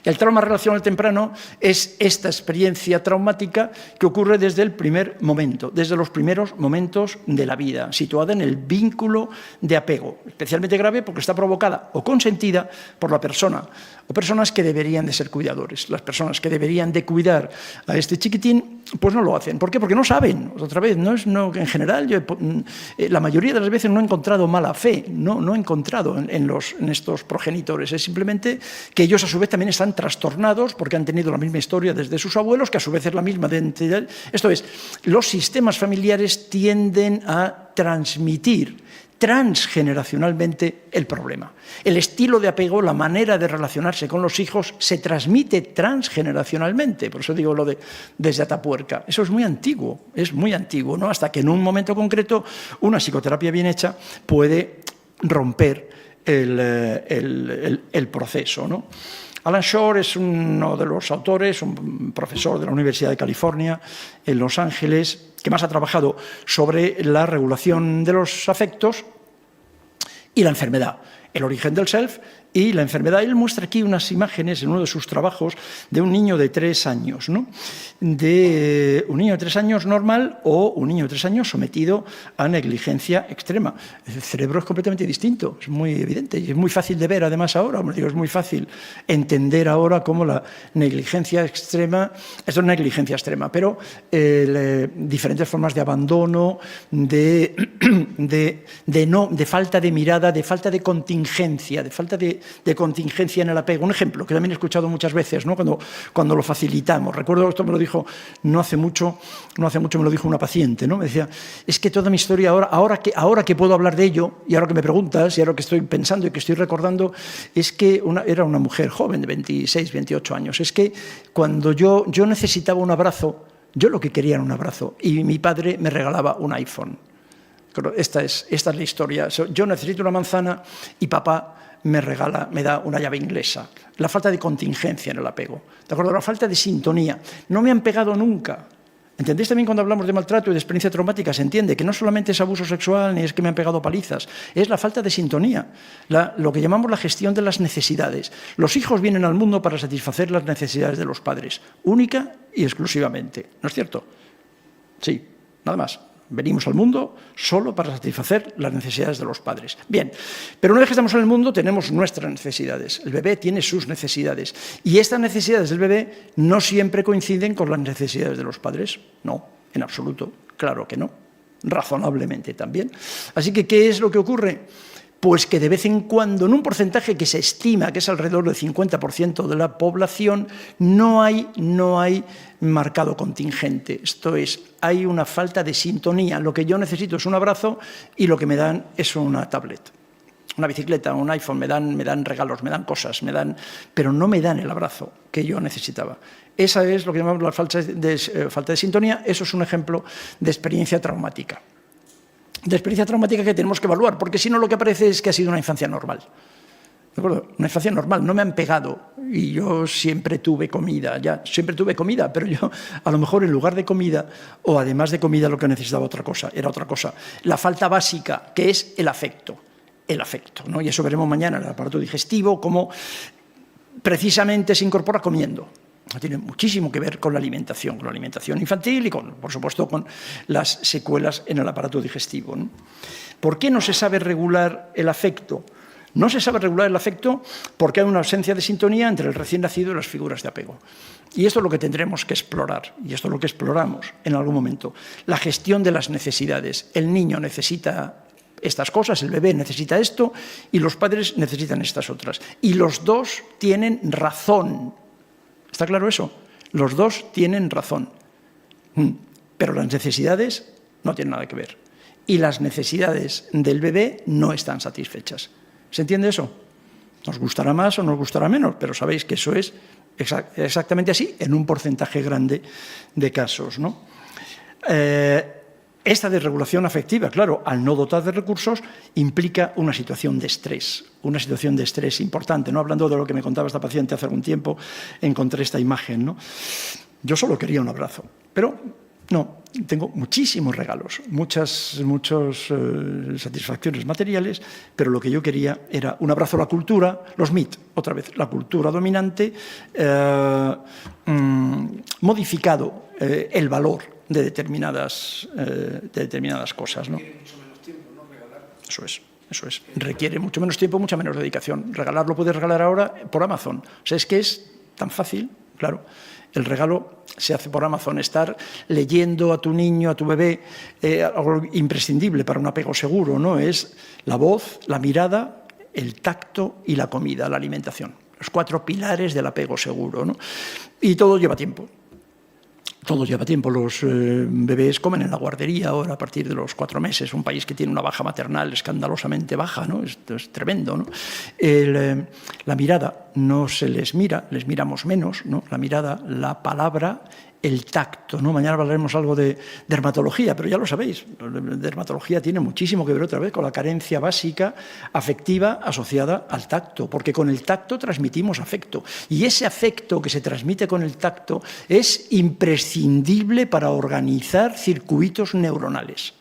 El trauma relacional temprano es esta experiencia traumática que ocurre desde el primer momento, desde los primeros momentos de la vida, situada en el vínculo de apego, especialmente grave porque está provocada o consentida por la persona o personas que deberían de ser cuidadores. Las personas que deberían de cuidar a este chiquitín, pues no lo hacen. ¿Por qué? Porque no saben. Otra vez, en general, la mayoría de las veces no he encontrado mala fe, no he encontrado en estos progenitores. Es simplemente que ellos a su vez también están trastornados porque han tenido la misma historia desde sus abuelos, que a su vez es la misma identidad. Esto es, los sistemas familiares tienden a transmitir transgeneracionalmente el problema. El estilo de apego, la manera de relacionarse con los hijos, se transmite transgeneracionalmente. Por eso digo lo de desde Atapuerca. Eso es muy antiguo, ¿no? Hasta que en un momento concreto una psicoterapia bien hecha puede romper el proceso, ¿no? Alan Shore es uno de los autores, un profesor de la Universidad de California en Los Ángeles, que más ha trabajado sobre la regulación de los afectos y la enfermedad, el origen del self y la enfermedad. Él muestra aquí unas imágenes en uno de sus trabajos de un niño de 3 años, ¿no? De un niño de 3 años normal o un niño de 3 años sometido a negligencia extrema. El cerebro es completamente distinto, es muy evidente y es muy fácil de ver además ahora. Es muy fácil entender ahora cómo la negligencia extrema, esto es negligencia extrema, pero diferentes formas de abandono, de falta de mirada, de falta de contingencia, de falta de contingencia en el apego. Un ejemplo que también he escuchado muchas veces, ¿no? Cuando lo facilitamos. Recuerdo, esto me lo dijo no hace mucho me lo dijo una paciente, ¿no? Me decía, es que toda mi historia ahora que puedo hablar de ello, y ahora que me preguntas, y ahora que estoy pensando y que estoy recordando, es que era una mujer joven de 26, 28 años. Es que cuando yo necesitaba un abrazo, yo lo que quería era un abrazo, y mi padre me regalaba un iPhone. Esta es la historia. Yo necesito una manzana y papá me da una llave inglesa. La falta de contingencia en el apego. ¿De acuerdo? La falta de sintonía. No me han pegado nunca. ¿Entendéis también cuando hablamos de maltrato y de experiencia traumática? Se entiende que no solamente es abuso sexual ni es que me han pegado palizas, es la falta de sintonía, lo que llamamos la gestión de las necesidades. Los hijos vienen al mundo para satisfacer las necesidades de los padres, única y exclusivamente. ¿No es cierto? Sí, nada más. Venimos al mundo solo para satisfacer las necesidades de los padres. Bien, pero una vez que estamos en el mundo tenemos nuestras necesidades. El bebé tiene sus necesidades. Y estas necesidades del bebé no siempre coinciden con las necesidades de los padres. No, en absoluto. Claro que no. Razonablemente también. Así que, ¿qué es lo que ocurre? Pues que de vez en cuando, en un porcentaje que se estima que es alrededor del 50% de la población, no hay marcado contingente. Esto es, hay una falta de sintonía. Lo que yo necesito es un abrazo y lo que me dan es una tablet, una bicicleta, un iPhone, me dan regalos, me dan cosas, pero no me dan el abrazo que yo necesitaba. Esa es lo que llamamos la falta de sintonía. Eso es un ejemplo de experiencia traumática. De experiencia traumática que tenemos que evaluar, porque si no lo que aparece es que ha sido una infancia normal. ¿De acuerdo? Una infancia normal, no me han pegado y yo siempre tuve comida, pero yo a lo mejor en lugar de comida o además de comida lo que necesitaba era otra cosa. La falta básica, que es el afecto, ¿no? Y eso veremos mañana en el aparato digestivo, cómo precisamente se incorpora comiendo. Tiene muchísimo que ver con la alimentación infantil y, por supuesto, con las secuelas en el aparato digestivo, ¿no? ¿Por qué no se sabe regular el afecto? No se sabe regular el afecto porque hay una ausencia de sintonía entre el recién nacido y las figuras de apego. Y esto es lo que tendremos que explorar, y esto es lo que exploramos en algún momento. La gestión de las necesidades. El niño necesita estas cosas, el bebé necesita esto y los padres necesitan estas otras. Y los dos tienen razón. ¿Está claro eso? Los dos tienen razón. Pero las necesidades no tienen nada que ver. Y las necesidades del bebé no están satisfechas. ¿Se entiende eso? Nos gustará más o nos gustará menos, pero sabéis que eso es exactamente así en un porcentaje grande de casos, ¿no? Esta desregulación afectiva, claro, al no dotar de recursos, implica una situación de estrés importante, ¿no? Hablando de lo que me contaba esta paciente hace algún tiempo, encontré esta imagen, ¿no? Yo solo quería un abrazo, pero No, tengo muchísimos regalos, muchas satisfacciones materiales, pero lo que yo quería era un abrazo a la cultura, los MIT, otra vez, la cultura dominante, modificado el valor de determinadas cosas, ¿no? Eso es. Requiere mucho menos tiempo, mucha menos dedicación. Regalar lo puedes regalar ahora por Amazon. O sea, es que es tan fácil, claro. El regalo se hace por Amazon. Estar leyendo a tu niño, a tu bebé, algo imprescindible para un apego seguro, ¿no? Es la voz, la mirada, el tacto y la comida, la alimentación. Los 4 pilares del apego seguro, ¿no? Y todo lleva tiempo. Todo lleva tiempo. Los bebés comen en la guardería ahora a partir de los 4 meses. Un país que tiene una baja maternal escandalosamente baja, ¿no? Esto es tremendo, ¿no? La mirada no se les mira, les miramos menos, ¿no? La mirada, la palabra, el tacto, ¿no? Mañana hablaremos algo de dermatología, pero ya lo sabéis, la dermatología tiene muchísimo que ver otra vez con la carencia básica afectiva asociada al tacto, porque con el tacto transmitimos afecto, y ese afecto que se transmite con el tacto es imprescindible para organizar circuitos neuronales.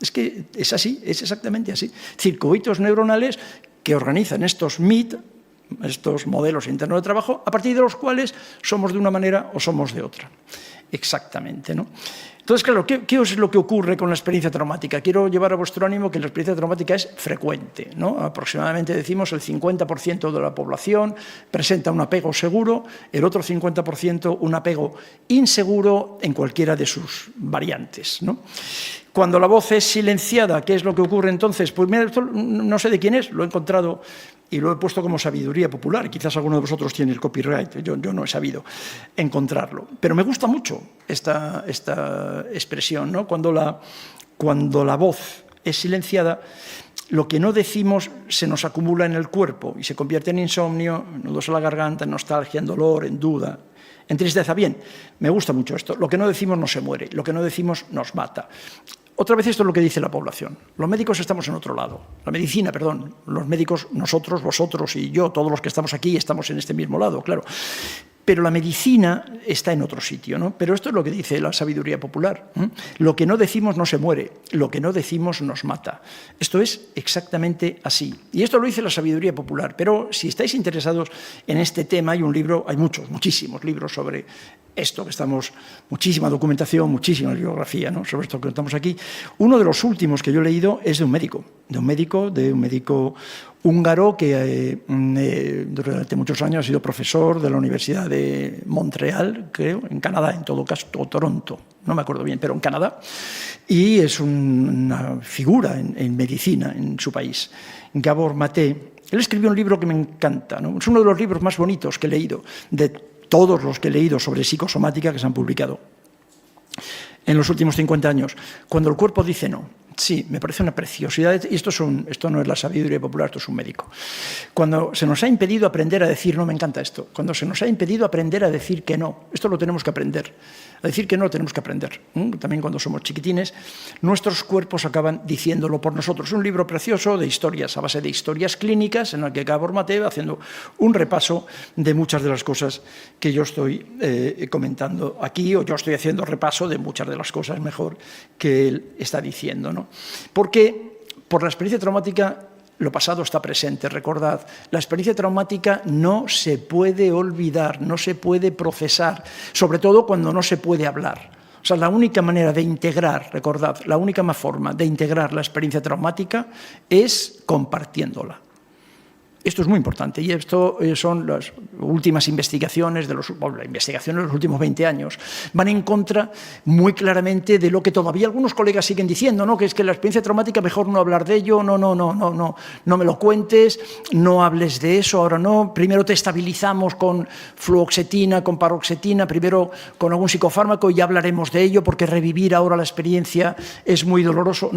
Es que es así, es exactamente así. Circuitos neuronales que organizan estos MIT, estos modelos internos de trabajo, a partir de los cuales somos de una manera o somos de otra. Exactamente, ¿no? Entonces, claro, ¿qué es lo que ocurre con la experiencia traumática? Quiero llevar a vuestro ánimo que la experiencia traumática es frecuente, ¿no? Aproximadamente decimos el 50% de la población presenta un apego seguro, el otro 50% un apego inseguro en cualquiera de sus variantes, ¿no? Cuando la voz es silenciada, ¿qué es lo que ocurre entonces? Pues mira, esto no sé de quién es, lo he encontrado y lo he puesto como sabiduría popular. Quizás alguno de vosotros tiene el copyright, yo no he sabido encontrarlo. Pero me gusta mucho esta expresión, ¿no? Cuando la voz es silenciada, lo que no decimos se nos acumula en el cuerpo y se convierte en insomnio, en nudos a la garganta, en nostalgia, en dolor, en duda, en tristeza. Bien, me gusta mucho esto. Lo que no decimos no se muere, lo que no decimos nos mata. Otra vez esto es lo que dice la población. Los médicos estamos en otro lado. La medicina, perdón. Los médicos, nosotros, vosotros y yo, todos los que estamos aquí, estamos en este mismo lado, claro. Pero la medicina está en otro sitio, ¿no? Pero esto es lo que dice la sabiduría popular. Lo que no decimos no se muere, lo que no decimos nos mata. Esto es exactamente así. Y esto lo dice la sabiduría popular. Pero si estáis interesados en este tema, hay un libro, hay muchísimos libros sobre esto que estamos, muchísima documentación, muchísima bibliografía, ¿no? Sobre esto que estamos aquí. Uno de los últimos que yo he leído es de un médico húngaro que durante muchos años ha sido profesor de la Universidad de Montreal, creo, en Canadá, en todo caso, o Toronto, no me acuerdo bien, pero en Canadá, y es una figura en medicina en su país, Gabor Maté. Él escribió un libro que me encanta, ¿no? Es uno de los libros más bonitos que he leído, de todos los que he leído sobre psicosomática que se han publicado en los últimos 50 años. Cuando el cuerpo dice no. Sí, me parece una preciosidad. Y esto no es la sabiduría popular, esto es un médico. Cuando se nos ha impedido aprender a decir no, me encanta esto. Cuando se nos ha impedido aprender a decir que no, esto lo tenemos que aprender. A decir que no lo tenemos que aprender. También cuando somos chiquitines, nuestros cuerpos acaban diciéndolo por nosotros. Es un libro precioso de historias, a base de historias clínicas, en el que Gabor Maté va haciendo un repaso de muchas de las cosas que yo estoy comentando aquí, o yo estoy haciendo repaso de muchas de las cosas, mejor, que él está diciendo, ¿no? Porque por la experiencia traumática lo pasado está presente, recordad. La experiencia traumática no se puede olvidar, no se puede procesar, sobre todo cuando no se puede hablar. O sea, la única manera de integrar, recordad, la única forma de integrar la experiencia traumática es compartiéndola. Esto es muy importante y esto son las últimas investigaciones de los últimos 20 años. Van en contra muy claramente de lo que todavía algunos colegas siguen diciendo, ¿no? Que es que la experiencia traumática mejor no hablar de ello, no me lo cuentes, no hables de eso, ahora no. Primero te estabilizamos con fluoxetina, con paroxetina, primero con algún psicofármaco y ya hablaremos de ello porque revivir ahora la experiencia es muy doloroso.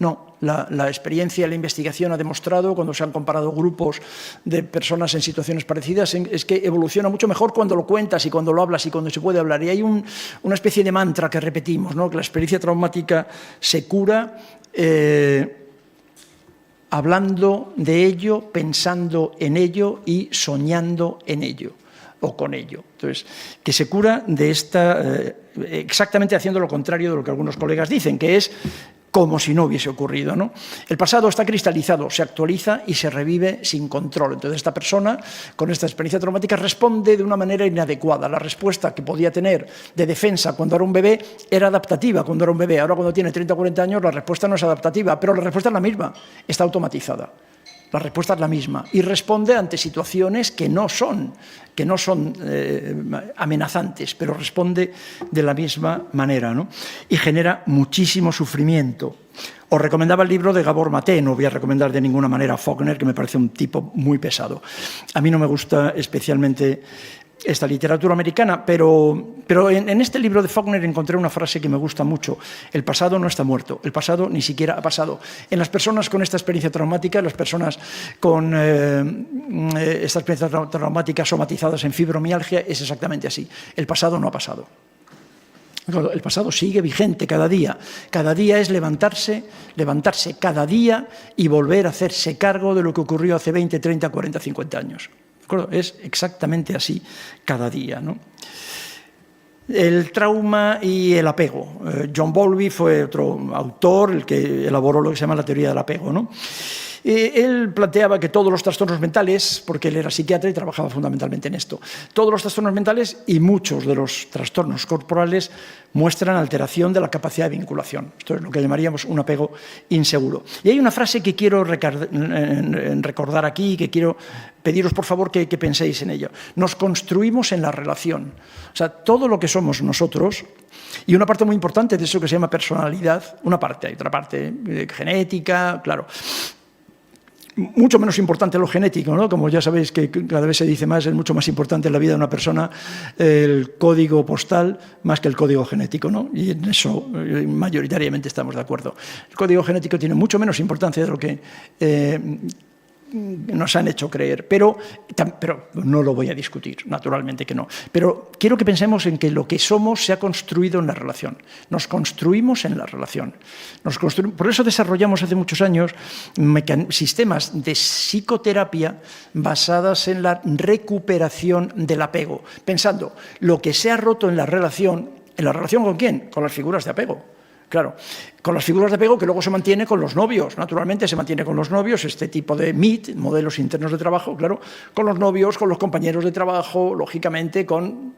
No, la experiencia, la investigación ha demostrado, cuando se han comparado grupos de personas en situaciones parecidas, es que evoluciona mucho mejor cuando lo cuentas y cuando lo hablas y cuando se puede hablar. Y hay una especie de mantra que repetimos, ¿no? Que la experiencia traumática se cura hablando de ello, pensando en ello y soñando en ello. o con ello. Entonces, que se cura de esta, exactamente haciendo lo contrario de lo que algunos colegas dicen, que es como si no hubiese ocurrido, ¿no? El pasado está cristalizado, se actualiza y se revive sin control. Entonces, esta persona, con esta experiencia traumática, responde de una manera inadecuada. La respuesta que podía tener de defensa cuando era un bebé era adaptativa cuando era un bebé. Ahora, cuando tiene 30 o 40 años, la respuesta no es adaptativa, pero la respuesta es la misma, está automatizada. La respuesta es la misma y responde ante situaciones que no son amenazantes, pero responde de la misma manera, ¿no? Y genera muchísimo sufrimiento. Os recomendaba el libro de Gabor Maté, no voy a recomendar de ninguna manera a Faulkner, que me parece un tipo muy pesado. A mí no me gusta especialmente esta literatura americana, pero en este libro de Faulkner encontré una frase que me gusta mucho. El pasado no está muerto, el pasado ni siquiera ha pasado. En las personas con esta experiencia traumática, las personas con esta experiencia traumática somatizadas en fibromialgia, es exactamente así. El pasado no ha pasado. El pasado sigue vigente cada día. Cada día es levantarse cada día y volver a hacerse cargo de lo que ocurrió hace 20, 30, 40, 50 años. Es exactamente así cada día, ¿no? El trauma y el apego. John Bowlby fue otro autor, el que elaboró lo que se llama la teoría del apego, ¿no? Él planteaba que todos los trastornos mentales, porque él era psiquiatra y trabajaba fundamentalmente en esto, todos los trastornos mentales y muchos de los trastornos corporales muestran alteración de la capacidad de vinculación. Esto es lo que llamaríamos un apego inseguro. Y hay una frase que quiero recordar aquí, que quiero pediros por favor que penséis en ella. Nos construimos en la relación. O sea, todo lo que somos nosotros, y una parte muy importante de eso que se llama personalidad, una parte, hay otra parte genética, claro. Mucho menos importante lo genético, ¿no? Como ya sabéis que cada vez se dice más, es mucho más importante en la vida de una persona el código postal más que el código genético, ¿no? Y en eso mayoritariamente estamos de acuerdo. El código genético tiene mucho menos importancia de lo que nos han hecho creer, pero no lo voy a discutir, naturalmente que no. Pero quiero que pensemos en que lo que somos se ha construido en la relación. Nos construimos en la relación. Por eso desarrollamos hace muchos años sistemas de psicoterapia basadas en la recuperación del apego, pensando lo que se ha roto ¿en la relación con quién? Con las figuras de apego. Claro, con las figuras de apego que luego se mantiene con los novios, naturalmente se mantiene con los novios, este tipo de MIT, modelos internos de trabajo, claro, con los novios, con los compañeros de trabajo, lógicamente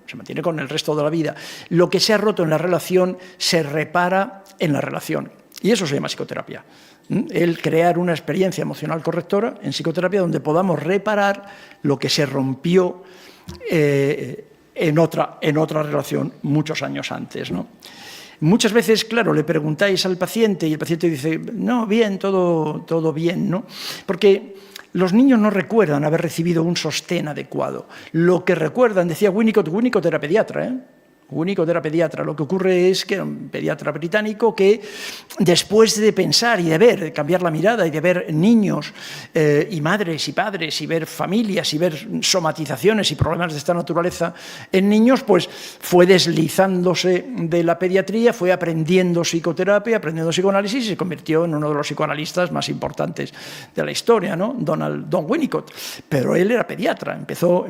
se mantiene con el resto de la vida. Lo que se ha roto en la relación se repara en la relación y eso se llama psicoterapia. El crear una experiencia emocional correctora en psicoterapia donde podamos reparar lo que se rompió en otra relación muchos años antes, ¿no? Muchas veces, claro, le preguntáis al paciente y el paciente dice, no, bien, todo bien, ¿no? Porque los niños no recuerdan haber recibido un sostén adecuado. Lo que recuerdan, decía Winnicott era pediatra, Winnicott era pediatra. Lo que ocurre es que era un pediatra británico que después de pensar y de ver, de cambiar la mirada y de ver niños y madres y padres y ver familias y ver somatizaciones y problemas de esta naturaleza en niños, pues fue deslizándose de la pediatría, fue aprendiendo psicoterapia, aprendiendo psicoanálisis y se convirtió en uno de los psicoanalistas más importantes de la historia, ¿no? Don Winnicott. Pero él era pediatra, empezó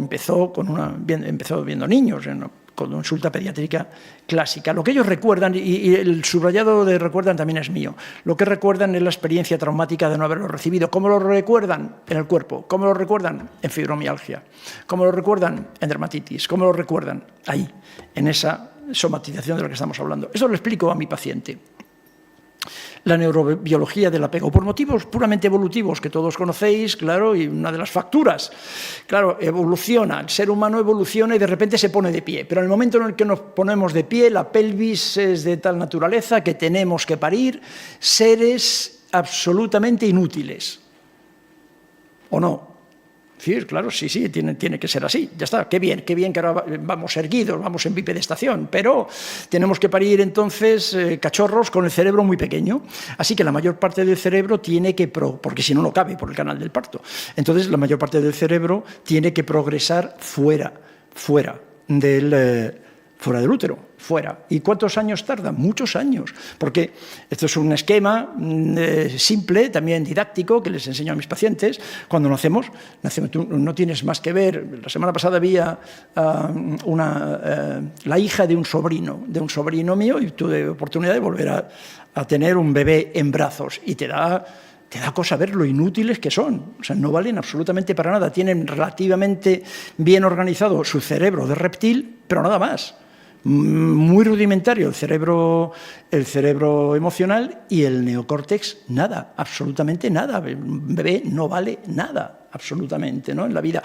viendo niños, ¿no? Con consulta pediátrica clásica. Lo que ellos recuerdan, y el subrayado de recuerdan también es mío, lo que recuerdan es la experiencia traumática de no haberlo recibido. ¿Cómo lo recuerdan? En el cuerpo. ¿Cómo lo recuerdan? En fibromialgia. ¿Cómo lo recuerdan? En dermatitis. ¿Cómo lo recuerdan? Ahí, en esa somatización de la que estamos hablando. Eso lo explico a mi paciente. La neurobiología del apego, por motivos puramente evolutivos que todos conocéis, claro, y una de las facturas, claro, evoluciona, el ser humano evoluciona y de repente se pone de pie, pero en el momento en el que nos ponemos de pie, la pelvis es de tal naturaleza que tenemos que parir seres absolutamente inútiles, ¿o no? Sí, claro, sí, tiene que ser así, ya está, qué bien que ahora vamos erguidos, vamos en bipedestación, pero tenemos que parir entonces cachorros con el cerebro muy pequeño, así que la mayor parte del cerebro tiene que, porque si no, no cabe por el canal del parto, entonces la mayor parte del cerebro tiene que progresar fuera fuera del útero, fuera. ¿Y cuántos años tarda? Muchos años, porque esto es un esquema simple, también didáctico, que les enseño a mis pacientes. Cuando nacemos, tú no tienes más que ver. La semana pasada había la hija de un sobrino mío, y tuve oportunidad de volver a tener un bebé en brazos, y te da cosa ver lo inútiles que son. O sea, no valen absolutamente para nada. Tienen relativamente bien organizado su cerebro de reptil, pero nada más. Muy rudimentario el cerebro emocional, y el neocórtex nada, absolutamente nada. Un bebé no vale nada, absolutamente, ¿no? En la vida.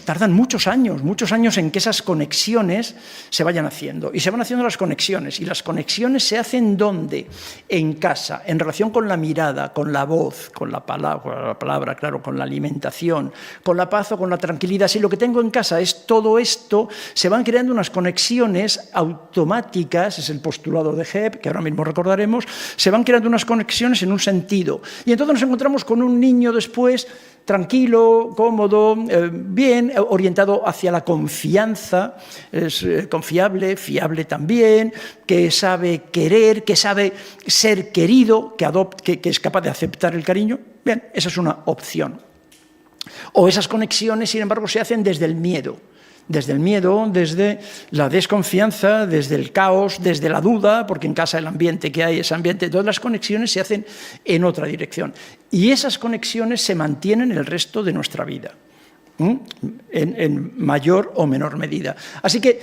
Tardan muchos años en que esas conexiones se vayan haciendo. Y se van haciendo las conexiones. Y las conexiones se hacen ¿dónde? En casa, en relación con la mirada, con la voz, con la palabra, claro, con la alimentación, con la paz o con la tranquilidad. Si lo que tengo en casa es todo esto, se van creando unas conexiones automáticas, es el postulado de Hebb, que ahora mismo recordaremos, se van creando unas conexiones en un sentido. Y entonces nos encontramos con un niño después tranquilo, cómodo, bien, orientado hacia la confianza, es confiable, fiable también, que sabe querer, que sabe ser querido, que es capaz de aceptar el cariño. Bien, esa es una opción. O esas conexiones, sin embargo, se hacen desde el miedo, desde la desconfianza, desde el caos, desde la duda, porque en casa el ambiente que hay, ese ambiente, todas las conexiones se hacen en otra dirección. Y esas conexiones se mantienen el resto de nuestra vida, en mayor o menor medida. Así que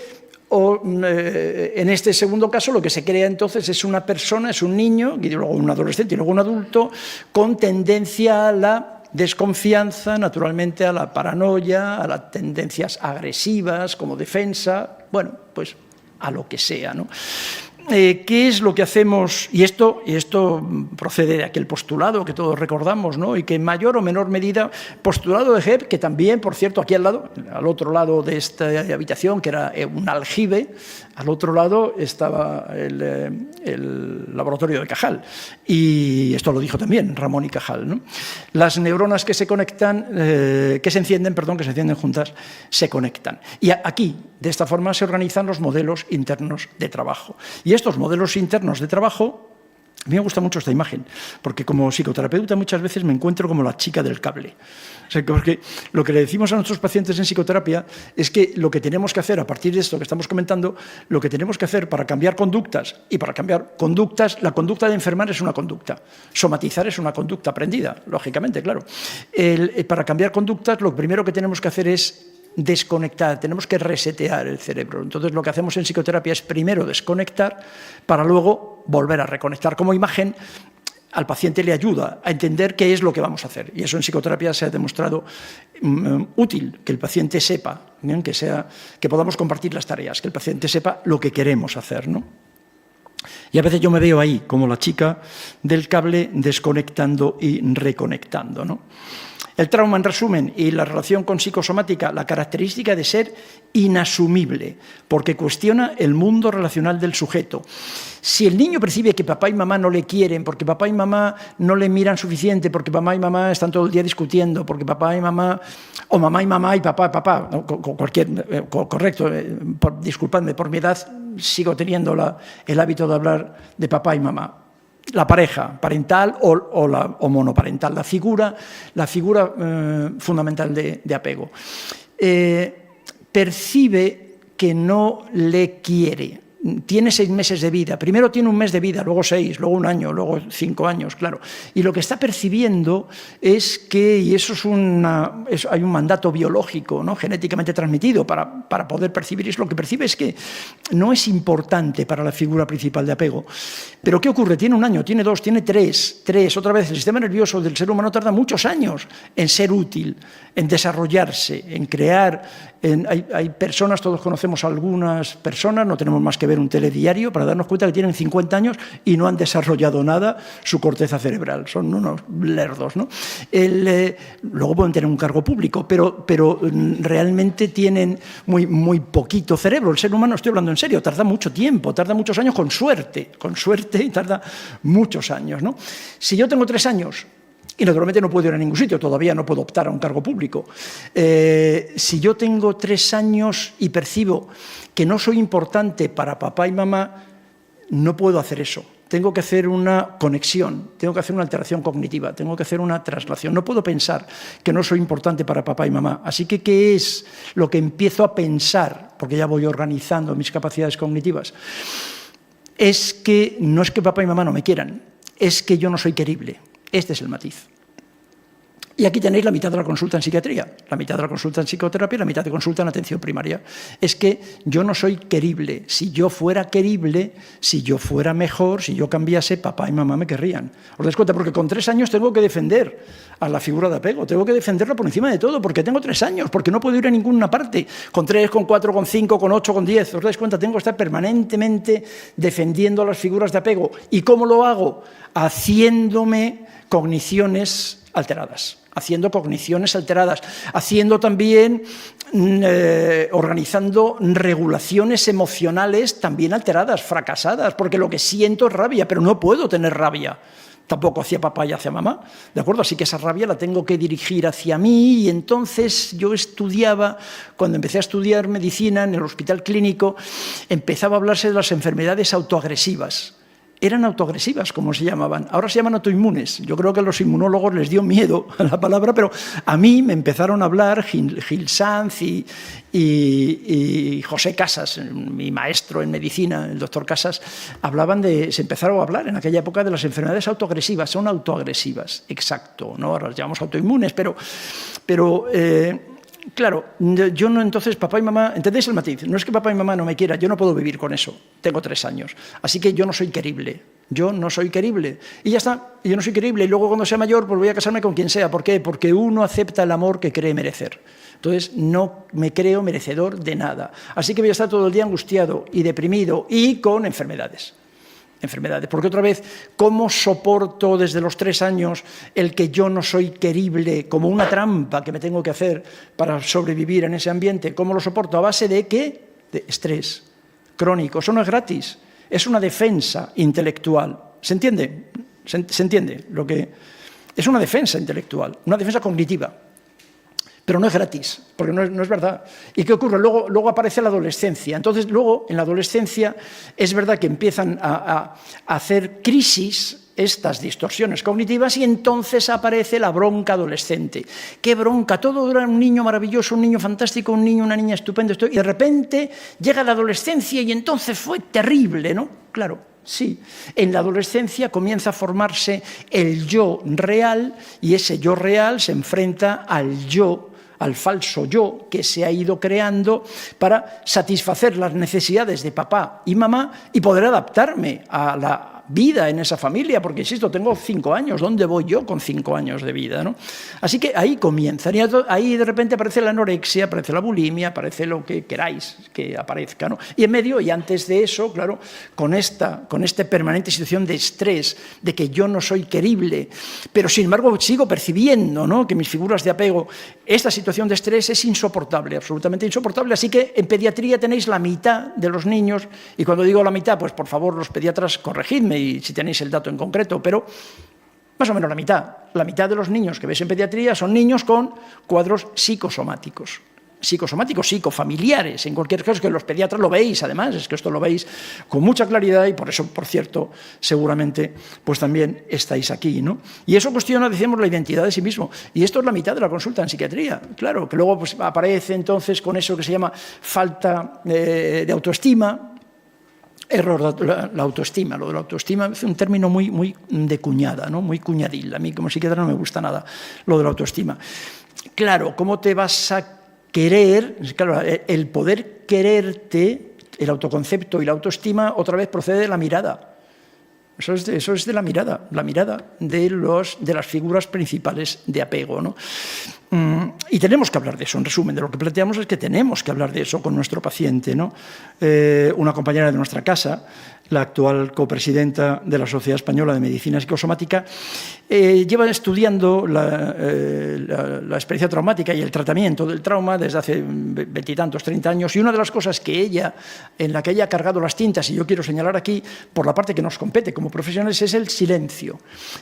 en este segundo caso lo que se crea entonces es una persona, es un niño, y luego un adolescente y luego un adulto, con tendencia a la desconfianza, naturalmente a la paranoia, a las tendencias agresivas como defensa, bueno, pues a lo que sea, ¿no? ¿Qué es lo que hacemos? Y esto procede de aquel postulado que todos recordamos, ¿no? Y que en mayor o menor medida, postulado de Hebb, que también, por cierto, aquí al otro lado de esta habitación, que era un aljibe, al otro lado estaba el laboratorio de Cajal. Y esto lo dijo también Ramón y Cajal, ¿no? Las neuronas que se conectan, que se encienden juntas, se conectan. Y aquí, de esta forma, se organizan los modelos internos de trabajo. Y estos modelos internos de trabajo, a mí me gusta mucho esta imagen, porque como psicoterapeuta muchas veces me encuentro como la chica del cable. O sea, porque lo que le decimos a nuestros pacientes en psicoterapia es que lo que tenemos que hacer a partir de esto que estamos comentando, lo que tenemos que hacer para cambiar conductas, y para cambiar conductas, la conducta de enfermar es una conducta, somatizar es una conducta aprendida, lógicamente, claro. Para cambiar conductas, lo primero que tenemos que hacer es desconectar, tenemos que resetear el cerebro. Entonces, lo que hacemos en psicoterapia es primero desconectar para luego volver a reconectar. Como imagen, al paciente le ayuda a entender qué es lo que vamos a hacer. Y eso en psicoterapia se ha demostrado útil, que el paciente sepa, que podamos compartir las tareas, que el paciente sepa lo que queremos hacer, ¿no? Y a veces yo me veo ahí, como la chica del cable, desconectando y reconectando, ¿no? El trauma, en resumen, y la relación con psicosomática, la característica de ser inasumible, porque cuestiona el mundo relacional del sujeto. Si el niño percibe que papá y mamá no le quieren, porque papá y mamá no le miran suficiente, porque mamá y mamá están todo el día discutiendo, porque papá y mamá, o mamá y mamá y papá, ¿no? Correcto, disculpadme, por mi edad sigo teniendo el hábito de hablar de papá y mamá. La pareja parental o monoparental, la figura fundamental de apego. Percibe que no le quiere. Tiene 6 meses de vida. Primero tiene 1 mes de vida, luego 6, luego 1 año, luego 5 años, claro. Y lo que está percibiendo es que, y eso hay un mandato biológico, ¿no? Genéticamente transmitido para poder percibir, es lo que percibe es que no es importante para la figura principal de apego. Pero ¿qué ocurre? Tiene 1 año, tiene 2, tiene 3. Otra vez, el sistema nervioso del ser humano tarda muchos años en ser útil, en desarrollarse, en crear. Hay personas, todos conocemos a algunas personas, no tenemos más que ver un telediario para darnos cuenta que tienen 50 años y no han desarrollado nada su corteza cerebral. Son unos lerdos, ¿no? Luego pueden tener un cargo público, pero realmente tienen muy poquito cerebro. El ser humano, estoy hablando en serio, tarda mucho tiempo, tarda muchos años con suerte y tarda muchos años, ¿no? Si yo tengo 3 años Y naturalmente no puedo ir a ningún sitio, todavía no puedo optar a un cargo público. Si yo tengo 3 años y percibo que no soy importante para papá y mamá, no puedo hacer eso. Tengo que hacer una conexión, tengo que hacer una alteración cognitiva, tengo que hacer una traslación. No puedo pensar que no soy importante para papá y mamá. Así que, ¿qué es lo que empiezo a pensar? Porque ya voy organizando mis capacidades cognitivas. Es que no es que papá y mamá no me quieran, es que yo no soy querible. Este es el matiz. Y aquí tenéis la mitad de la consulta en psiquiatría, la mitad de la consulta en psicoterapia y la mitad de consulta en atención primaria. Es que yo no soy querible. Si yo fuera querible, si yo fuera mejor, si yo cambiase, papá y mamá me querrían. ¿Os dais cuenta? Porque con 3 años tengo que defender a la figura de apego, tengo que defenderla por encima de todo, porque tengo 3 años, porque no puedo ir a ninguna parte. Con 3, con 4, con 5, con 8, con 10. ¿Os dais cuenta? Tengo que estar permanentemente defendiendo a las figuras de apego. ¿Y cómo lo hago? Haciéndome cogniciones alteradas. Haciendo cogniciones alteradas, haciendo también, organizando regulaciones emocionales también alteradas, fracasadas, porque lo que siento es rabia, pero no puedo tener rabia. Tampoco hacia papá y hacia mamá, ¿de acuerdo? Así que esa rabia la tengo que dirigir hacia mí y entonces yo estudiaba, cuando empecé a estudiar medicina en el hospital clínico, empezaba a hablarse de las enfermedades autoagresivas. Eran autoagresivas, como se llamaban. Ahora se llaman autoinmunes. Yo creo que a los inmunólogos les dio miedo a la palabra, pero a mí me empezaron a hablar Gil Sanz y José Casas, mi maestro en medicina, el doctor Casas, se empezaron a hablar en aquella época de las enfermedades autoagresivas. Son autoagresivas, exacto, ¿no? Ahora las llamamos autoinmunes, pero claro, yo no, entonces papá y mamá, ¿entendéis el matiz? No es que papá y mamá no me quieran, yo no puedo vivir con eso, tengo 3 años, así que yo no soy querible, y ya está, yo no soy querible, y luego cuando sea mayor pues voy a casarme con quien sea. ¿Por qué? Porque uno acepta el amor que cree merecer, entonces no me creo merecedor de nada, así que voy a estar todo el día angustiado y deprimido y con enfermedades. Porque otra vez, ¿cómo soporto desde los 3 años el que yo no soy querible como una trampa que me tengo que hacer para sobrevivir en ese ambiente? ¿Cómo lo soporto? ¿A base de qué? De estrés crónico. Eso no es gratis, es una defensa intelectual. ¿Se entiende? ¿Se entiende lo que es una defensa intelectual, una defensa cognitiva? Pero no es gratis, porque no es verdad. ¿Y qué ocurre? Luego aparece la adolescencia. Entonces, luego, en la adolescencia, es verdad que empiezan a hacer crisis estas distorsiones cognitivas y entonces aparece la bronca adolescente. ¡Qué bronca! Todo era un niño maravilloso, un niño fantástico, un niño, una niña estupenda. Y de repente llega la adolescencia y entonces fue terrible, ¿no? Claro. Sí, en la adolescencia comienza a formarse el yo real y ese yo real se enfrenta al falso yo que se ha ido creando para satisfacer las necesidades de papá y mamá y poder adaptarme a la vida en esa familia, porque insisto, tengo 5 años, ¿dónde voy yo con 5 años de vida, ¿no? Así que ahí comienza, y ahí de repente aparece la anorexia, aparece la bulimia, aparece lo que queráis que aparezca, ¿no? Y en medio, y antes de eso, claro, con esta permanente situación de estrés, de que yo no soy querible, pero sin embargo sigo percibiendo, ¿no?, que mis figuras de apego, esta situación de estrés es insoportable, absolutamente insoportable, así que en pediatría tenéis la mitad de los niños, y cuando digo la mitad, pues por favor los pediatras corregidme, y si tenéis el dato en concreto, pero más o menos la mitad de los niños que veis en pediatría son niños con cuadros psicosomáticos, psicofamiliares, en cualquier caso, que los pediatras lo veis, además, es que esto lo veis con mucha claridad y por eso, por cierto, seguramente, pues también estáis aquí, ¿no? Y eso cuestiona, decimos, la identidad de sí mismo. Y esto es la mitad de la consulta en psiquiatría, claro, que luego pues, aparece entonces con eso que se llama falta de autoestima. Error, la autoestima. Lo de la autoestima es un término muy de cuñada, ¿no? Muy cuñadil. A mí como psiquiatra no me gusta nada lo de la autoestima. Claro, ¿cómo te vas a querer? Claro, el poder quererte, el autoconcepto y la autoestima otra vez procede de la mirada. Eso es de la mirada de las figuras principales de apego, ¿no? Y tenemos que hablar de eso. En resumen, de lo que planteamos es que tenemos que hablar de eso con nuestro paciente, ¿no? Una compañera de nuestra casa, la actual copresidenta de la Sociedad Española de Medicina Psicosomática, lleva estudiando la experiencia traumática y el tratamiento del trauma desde hace 20 y tantos, 30 años, y una de las cosas en la que ella ha cargado las tintas, y yo quiero señalar aquí, por la parte que nos compete como profesionales, es el silencio.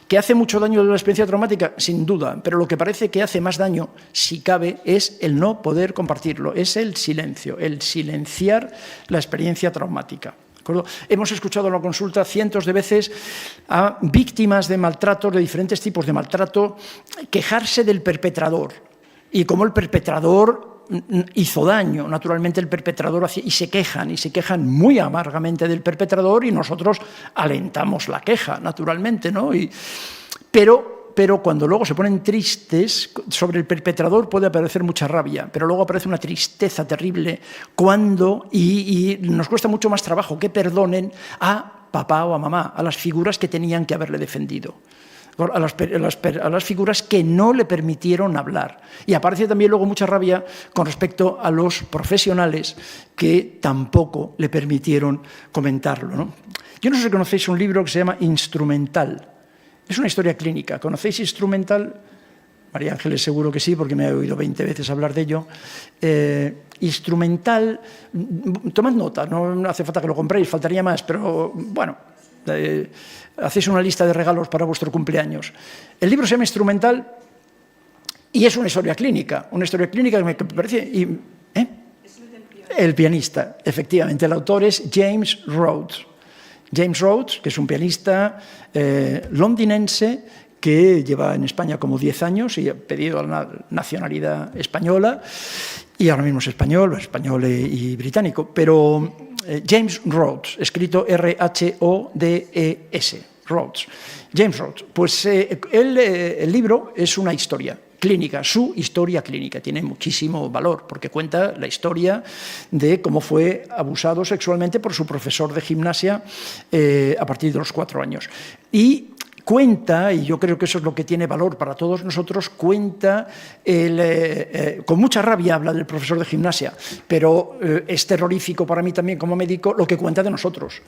¿Que hace mucho daño de la experiencia traumática? Sin duda, pero lo que parece que hace más daño, si cabe, es el no poder compartirlo, es el silencio, el silenciar la experiencia traumática. Hemos escuchado en la consulta cientos de veces a víctimas de maltrato, de diferentes tipos de maltrato, quejarse del perpetrador y cómo el perpetrador hizo daño. Naturalmente el perpetrador y se quejan muy amargamente del perpetrador y nosotros alentamos la queja, naturalmente, ¿no? Pero cuando luego se ponen tristes, sobre el perpetrador puede aparecer mucha rabia, pero luego aparece una tristeza terrible y nos cuesta mucho más trabajo que perdonen a papá o a mamá, a las figuras que tenían que haberle defendido, a las figuras que no le permitieron hablar. Y aparece también luego mucha rabia con respecto a los profesionales que tampoco le permitieron comentarlo, ¿no? Yo no sé si conocéis un libro que se llama Instrumental. Es una historia clínica. ¿Conocéis Instrumental? María Ángeles seguro que sí, porque me he oído 20 veces hablar de ello. Instrumental, tomad nota, no hace falta que lo compréis, faltaría más, pero bueno, hacéis una lista de regalos para vuestro cumpleaños. El libro se llama Instrumental y es una historia clínica que me parece... El pianista, efectivamente, el autor es James Rhodes. James Rhodes, que es un pianista londinense que lleva en España como 10 años y ha pedido la nacionalidad española, y ahora mismo es español y británico, pero James Rhodes, escrito R-H-O-D-E-S, Rhodes. James Rhodes, pues el libro es una historia clínica, su historia clínica. Tiene muchísimo valor porque cuenta la historia de cómo fue abusado sexualmente por su profesor de gimnasia a partir de los 4 años. Y cuenta, y yo creo que eso es lo que tiene valor para todos nosotros, cuenta, con mucha rabia habla del profesor de gimnasia, pero es terrorífico para mí también como médico lo que cuenta de nosotros.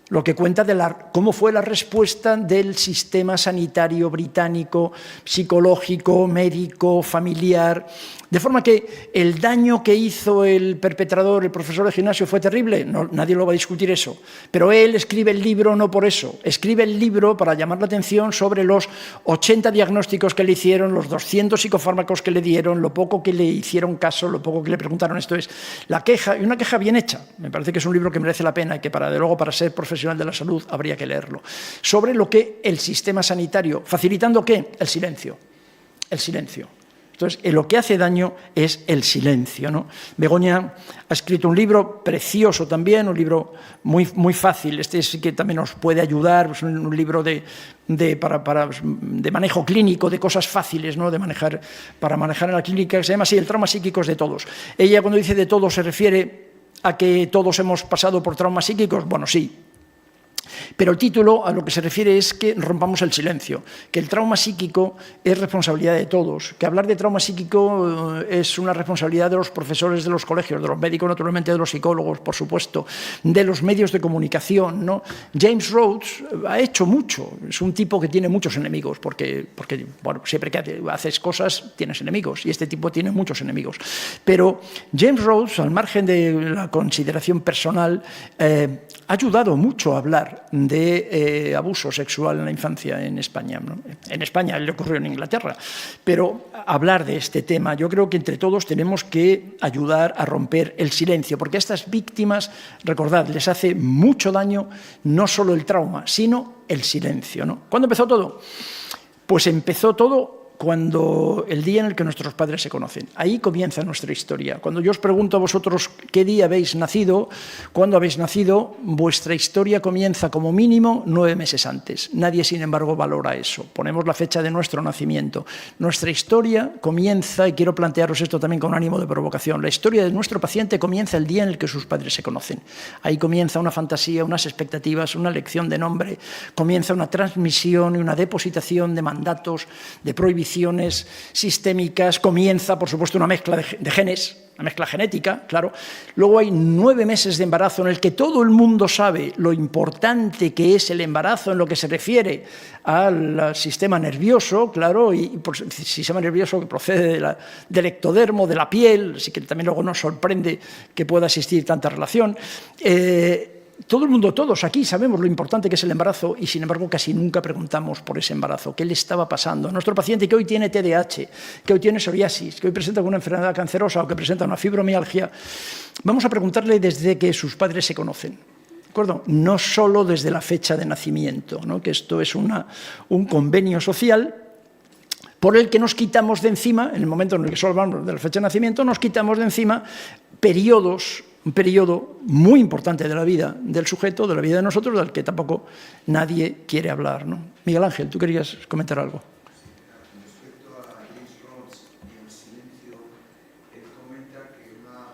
Lo que cuenta de cómo fue la respuesta del sistema sanitario británico, psicológico, médico, familiar. De forma que el daño que hizo el perpetrador, el profesor de gimnasio, fue terrible. No, nadie lo va a discutir eso. Pero él escribe el libro no por eso. Escribe el libro para llamar la atención sobre los 80 diagnósticos que le hicieron, los 200 psicofármacos que le dieron, lo poco que le hicieron caso, lo poco que le preguntaron. Esto es la queja, y una queja bien hecha. Me parece que es un libro que merece la pena y que para ser profesional de la salud habría que leerlo. Sobre lo que el sistema sanitario, facilitando ¿qué? El silencio. El silencio. Entonces, lo que hace daño es el silencio, ¿no? Begoña ha escrito un libro precioso también, un libro muy, muy fácil. Este sí que también nos puede ayudar, es un libro de manejo clínico, de cosas fáciles, ¿no? Para manejar en la clínica, que se llama así, El trauma psíquico es de todos. Ella, cuando dice de todos, se refiere a que todos hemos pasado por traumas psíquicos. Bueno, sí. Pero el título a lo que se refiere es que rompamos el silencio, que el trauma psíquico es responsabilidad de todos, que hablar de trauma psíquico es una responsabilidad de los profesores de los colegios, de los médicos, naturalmente, de los psicólogos, por supuesto, de los medios de comunicación, ¿no? James Rhodes ha hecho mucho, es un tipo que tiene muchos enemigos, porque bueno, siempre que haces cosas tienes enemigos, y este tipo tiene muchos enemigos. Pero James Rhodes, al margen de la consideración personal, ha ayudado mucho a hablar de abuso sexual en la infancia en España, ¿no? En España le ocurrió en Inglaterra, pero hablar de este tema, yo creo que entre todos tenemos que ayudar a romper el silencio, porque a estas víctimas, recordad, les hace mucho daño no solo el trauma, sino el silencio, ¿no? ¿Cuándo empezó todo? Pues empezó todo cuando el día en el que nuestros padres se conocen. Ahí comienza nuestra historia. Cuando yo os pregunto a vosotros qué día habéis nacido, cuándo habéis nacido, vuestra historia comienza como mínimo 9 meses antes. Nadie, sin embargo, valora eso. Ponemos la fecha de nuestro nacimiento. Nuestra historia comienza, y quiero plantearos esto también con ánimo de provocación, la historia de nuestro paciente comienza el día en el que sus padres se conocen. Ahí comienza una fantasía, unas expectativas, una elección de nombre, comienza una transmisión y una depositación de mandatos, de prohibiciones, condiciones sistémicas, comienza, por supuesto, una mezcla de genes, una mezcla genética, claro. Luego hay 9 meses de embarazo en el que todo el mundo sabe lo importante que es el embarazo en lo que se refiere al sistema nervioso, claro, y por el sistema nervioso que procede del ectodermo, de la piel, así que también luego nos sorprende que pueda existir tanta relación. Todo el mundo, todos aquí sabemos lo importante que es el embarazo y, sin embargo, casi nunca preguntamos por ese embarazo. ¿Qué le estaba pasando a nuestro paciente que hoy tiene TDAH, que hoy tiene psoriasis, que hoy presenta una enfermedad cancerosa o que presenta una fibromialgia? Vamos a preguntarle desde que sus padres se conocen. ¿De acuerdo? No solo desde la fecha de nacimiento, ¿no? Que esto es un convenio social por el que nos quitamos de encima, en el momento en el que solo hablamos de la fecha de nacimiento, nos quitamos de encima un periodo muy importante de la vida del sujeto, de la vida de nosotros, del que tampoco nadie quiere hablar, ¿no? Miguel Ángel, ¿tú querías comentar algo? Respecto a James Rhodes y el silencio, él comenta que una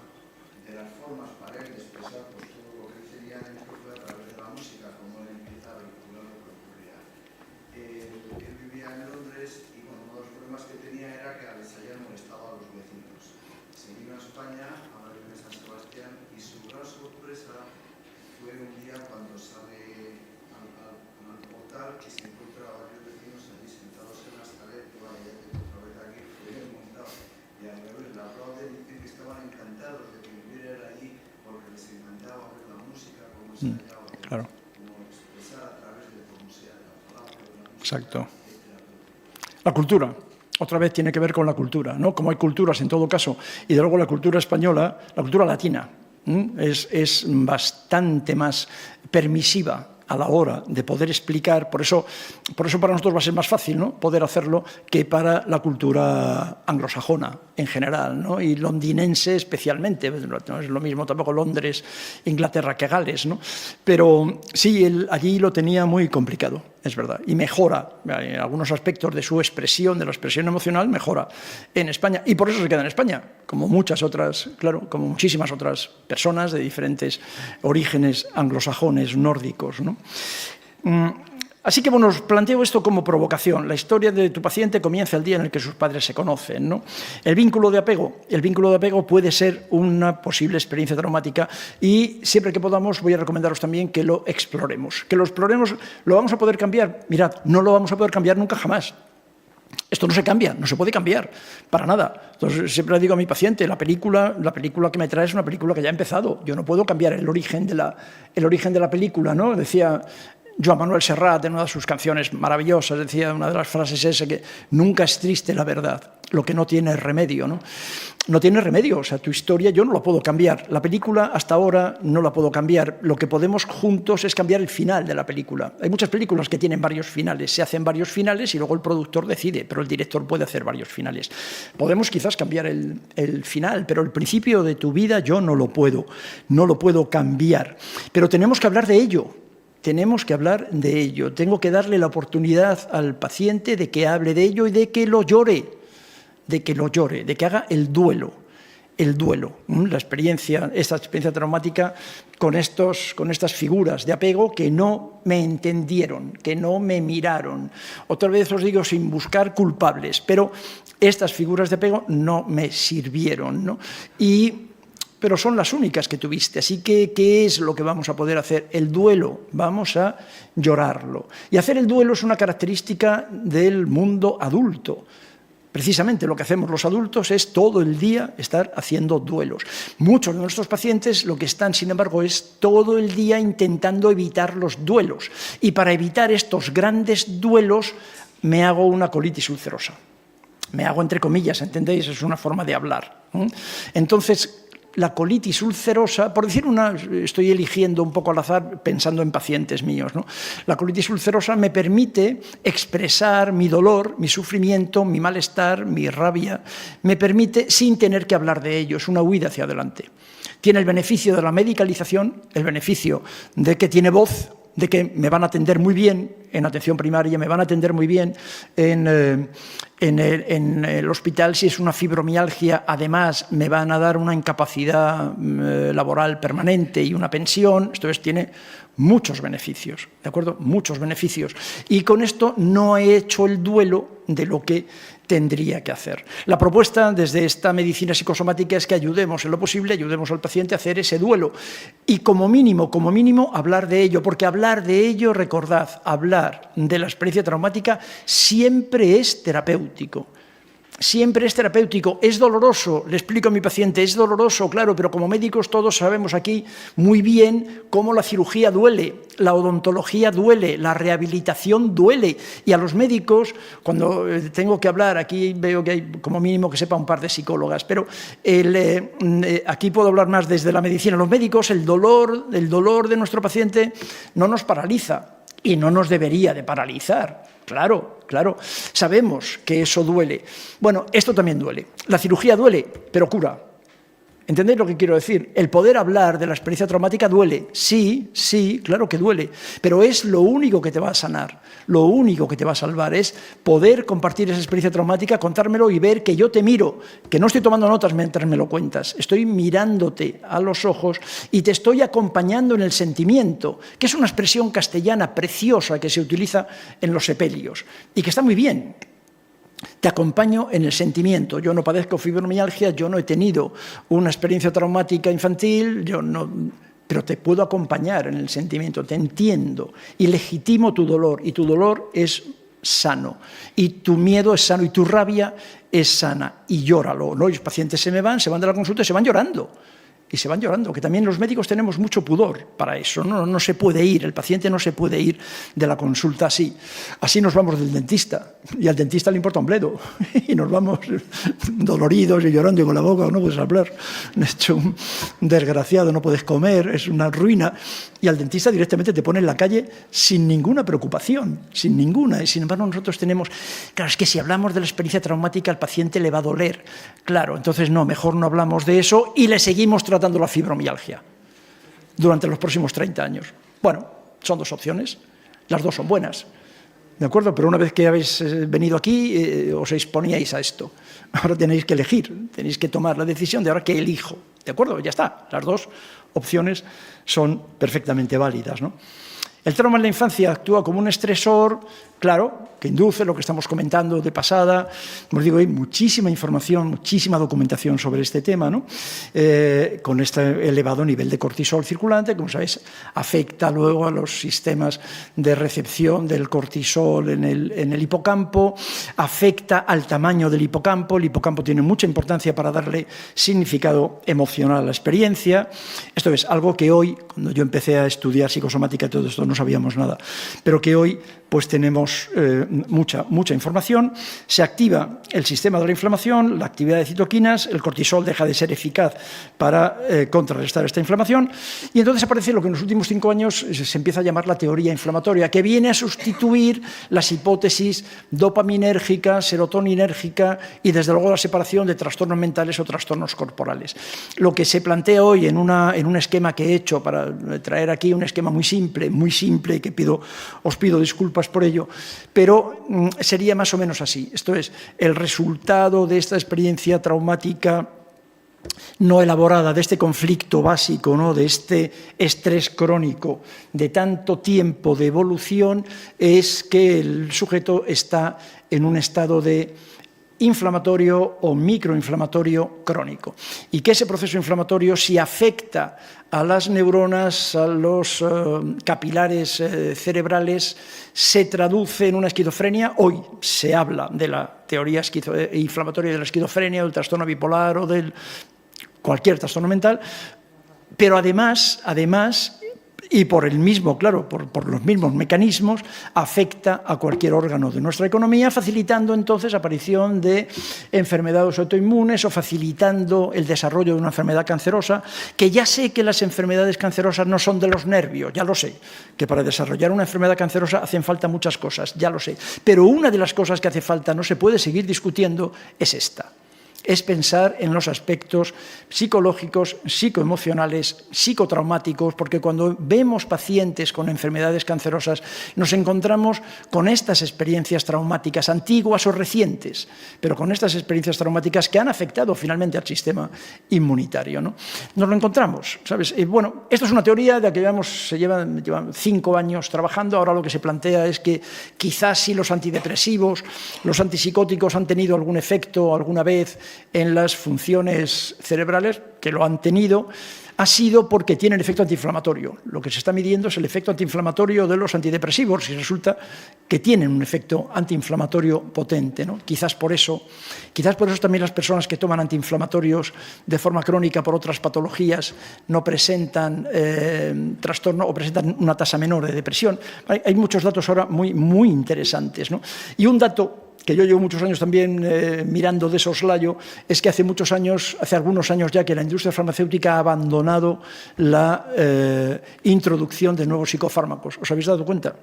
de las formas para él de expresar pues, todo lo que él tenía dentro fue a través de la música, como él empieza a vincular lo que ocurría. Él vivía en Londres y bueno, uno de los problemas que tenía era que al ensayar molestaba a los vecinos. Se vino a España a la Virgen de San Sebastián y su gran sorpresa fue un día cuando sale al portal y se encuentra a varios vecinos allí sentados en la escalera y vaya, ya tengo otra vez aquí, fue bien montado. Y al revés, la aplauden y dicen que estaban encantados de que viviera allí porque les encantaba ver la música, cómo ensayaba, Claro. cómo expresar a través de cómo sea la palabra, de la música. Exacto. La cultura. Otra vez tiene que ver con la cultura, ¿no? Como hay culturas en todo caso, y de luego la cultura española, la cultura latina, es bastante más permisiva a la hora de poder explicar, por eso para nosotros va a ser más fácil, ¿no?, poder hacerlo que para la cultura anglosajona en general, ¿no?, y londinense especialmente. No es lo mismo tampoco Londres, Inglaterra que Gales, ¿no? Pero sí, él allí lo tenía muy complicado, es verdad, y mejora en algunos aspectos de su expresión, de la expresión emocional, mejora en España, y por eso se queda en España, como muchas otras, claro, como muchísimas otras personas de diferentes orígenes anglosajones, nórdicos, ¿no? Así que, bueno, os planteo esto como provocación. La historia de tu paciente comienza el día en el que sus padres se conocen, ¿no? El vínculo de apego puede ser una posible experiencia traumática y siempre que podamos voy a recomendaros también que lo exploremos. Que lo exploremos, ¿lo vamos a poder cambiar? Mirad, no lo vamos a poder cambiar nunca jamás. Esto no se cambia, no se puede cambiar, para nada. Entonces, siempre le digo a mi paciente, la película que me trae es una película que ya ha empezado. Yo no puedo cambiar el origen de la película, ¿no? Decía Joan Manuel Serrat en una de sus canciones maravillosas, decía una de las frases esa que nunca es triste la verdad, lo que no tiene remedio, ¿no? No tiene remedio, o sea, tu historia yo no la puedo cambiar. La película hasta ahora no la puedo cambiar. Lo que podemos juntos es cambiar el final de la película. Hay muchas películas que tienen varios finales, se hacen varios finales y luego el productor decide, pero el director puede hacer varios finales. Podemos quizás cambiar el final, pero el principio de tu vida yo no lo puedo cambiar. Pero tenemos que hablar de ello. Tenemos que hablar de ello. Tengo que darle la oportunidad al paciente de que hable de ello y de que lo llore, de que haga el duelo. Esta experiencia traumática con estas figuras de apego que no me entendieron, que no me miraron. Otra vez os digo sin buscar culpables, pero estas figuras de apego no me sirvieron, ¿no? Pero son las únicas que tuviste. Así que, ¿qué es lo que vamos a poder hacer? El duelo, vamos a llorarlo. Y hacer el duelo es una característica del mundo adulto. Precisamente lo que hacemos los adultos es todo el día estar haciendo duelos. Muchos de nuestros pacientes lo que están, sin embargo, es todo el día intentando evitar los duelos. Y para evitar estos grandes duelos me hago una colitis ulcerosa. Me hago entre comillas, ¿entendéis? Es una forma de hablar. Entonces, la colitis ulcerosa, por decir estoy eligiendo un poco al azar pensando en pacientes míos, ¿no? La colitis ulcerosa me permite expresar mi dolor, mi sufrimiento, mi malestar, mi rabia, me permite sin tener que hablar de ello, es una huida hacia adelante. Tiene el beneficio de la medicalización, el beneficio de que tiene voz, de que me van a atender muy bien en atención primaria, me van a atender muy bien en el hospital. Si es una fibromialgia, además me van a dar una incapacidad laboral permanente y una pensión. Esto tiene muchos beneficios, ¿de acuerdo? Muchos beneficios. Y con esto no he hecho el duelo de lo que tendría que hacer. La propuesta desde esta medicina psicosomática es que ayudemos en lo posible, ayudemos al paciente a hacer ese duelo y como mínimo, hablar de ello, porque hablar de ello, recordad, hablar de la experiencia traumática siempre es terapéutico. Siempre es terapéutico, es doloroso, le explico a mi paciente, es doloroso, claro, pero como médicos todos sabemos aquí muy bien cómo la cirugía duele, la odontología duele, la rehabilitación duele. Y a los médicos, cuando tengo que hablar, aquí veo que hay como mínimo que sepa un par de psicólogas, pero aquí puedo hablar más desde la medicina. Los médicos, el dolor de nuestro paciente no nos paraliza y no nos debería de paralizar. Claro, sabemos que eso duele. Bueno, esto también duele. La cirugía duele, pero cura. ¿Entendéis lo que quiero decir? El poder hablar de la experiencia traumática duele. Sí, claro que duele, pero es lo único que te va a sanar, lo único que te va a salvar es poder compartir esa experiencia traumática, contármelo y ver que yo te miro, que no estoy tomando notas mientras me lo cuentas, estoy mirándote a los ojos y te estoy acompañando en el sentimiento, que es una expresión castellana preciosa que se utiliza en los sepelios y que está muy bien. Te acompaño en el sentimiento. Yo no padezco fibromialgia, yo no he tenido una experiencia traumática infantil, pero te puedo acompañar en el sentimiento, te entiendo y legitimo tu dolor. Y tu dolor es sano, y tu miedo es sano, y tu rabia es sana. Y llóralo, ¿no? Y los pacientes se van de la consulta y se van llorando. Y se van llorando, que también los médicos tenemos mucho pudor para eso, no se puede ir, el paciente no se puede ir de la consulta así. Así nos vamos del dentista, y al dentista le importa un bledo, y nos vamos doloridos y llorando y con la boca, no puedes hablar, hecho un desgraciado, no puedes comer, es una ruina, y al dentista directamente te pone en la calle sin ninguna preocupación, sin ninguna, y sin embargo nosotros tenemos, claro, es que si hablamos de la experiencia traumática al paciente le va a doler, claro, entonces no, mejor no hablamos de eso y le seguimos tratando la fibromialgia durante los próximos 30 años. Bueno, son dos opciones, las dos son buenas, ¿de acuerdo? Pero una vez que habéis venido aquí, os exponíais a esto. Ahora tenéis que elegir, tenéis que tomar la decisión de ahora qué elijo, ¿de acuerdo? Ya está, las dos opciones son perfectamente válidas, ¿no? El trauma en la infancia actúa como un estresor, claro, que induce lo que estamos comentando de pasada. Como os digo, hay muchísima información, muchísima documentación sobre este tema, ¿no? Con este elevado nivel de cortisol circulante, como sabéis, afecta luego a los sistemas de recepción del cortisol en el hipocampo, afecta al tamaño del hipocampo. El hipocampo tiene mucha importancia para darle significado emocional a la experiencia. Esto es algo que hoy, cuando yo empecé a estudiar psicosomática y todo esto, no sabíamos nada, pero que hoy pues tenemos mucha información. Se activa el sistema de la inflamación, la actividad de citoquinas, el cortisol deja de ser eficaz para contrarrestar esta inflamación y entonces aparece lo que en los últimos 5 años se empieza a llamar la teoría inflamatoria, que viene a sustituir las hipótesis dopaminérgica, serotoninérgica y desde luego la separación de trastornos mentales o trastornos corporales. Lo que se plantea hoy en un esquema que he hecho para traer aquí, un esquema muy simple, que os pido disculpas por ello, pero sería más o menos así. Esto es, el resultado de esta experiencia traumática no elaborada, de este conflicto básico, ¿no? De este estrés crónico, de tanto tiempo de evolución, es que el sujeto está en un estado de inflamatorio o microinflamatorio crónico. Y que ese proceso inflamatorio, si afecta a las neuronas, a los capilares cerebrales, se traduce en una esquizofrenia. Hoy se habla de la teoría inflamatoria de la esquizofrenia, o del trastorno bipolar o de cualquier trastorno mental, pero además y por el mismo, claro, por los mismos mecanismos, afecta a cualquier órgano de nuestra economía, facilitando entonces la aparición de enfermedades autoinmunes o facilitando el desarrollo de una enfermedad cancerosa, que ya sé que las enfermedades cancerosas no son de los nervios, ya lo sé, que para desarrollar una enfermedad cancerosa hacen falta muchas cosas, ya lo sé, pero una de las cosas que hace falta, no se puede seguir discutiendo, es esta. es pensar en los aspectos psicológicos, psicoemocionales, psicotraumáticos, porque cuando vemos pacientes con enfermedades cancerosas nos encontramos con estas experiencias traumáticas, antiguas o recientes, pero con estas experiencias traumáticas que han afectado finalmente al sistema inmunitario, ¿no? Nos lo encontramos, ¿sabes? Bueno, esto es una teoría de la que se llevan 5 años trabajando. Ahora lo que se plantea es que quizás si los antidepresivos, los antipsicóticos han tenido algún efecto alguna vez en las funciones cerebrales, que lo han tenido, ha sido porque tienen efecto antiinflamatorio. Lo que se está midiendo es el efecto antiinflamatorio de los antidepresivos y resulta que tienen un efecto antiinflamatorio potente, ¿no? Quizás por eso también las personas que toman antiinflamatorios de forma crónica por otras patologías no presentan trastorno o presentan una tasa menor de depresión. Hay muchos datos ahora muy interesantes, ¿no? Y un dato que yo llevo muchos años también mirando de soslayo, es que hace algunos años ya que la industria farmacéutica ha abandonado la introducción de nuevos psicofármacos. ¿Os habéis dado cuenta?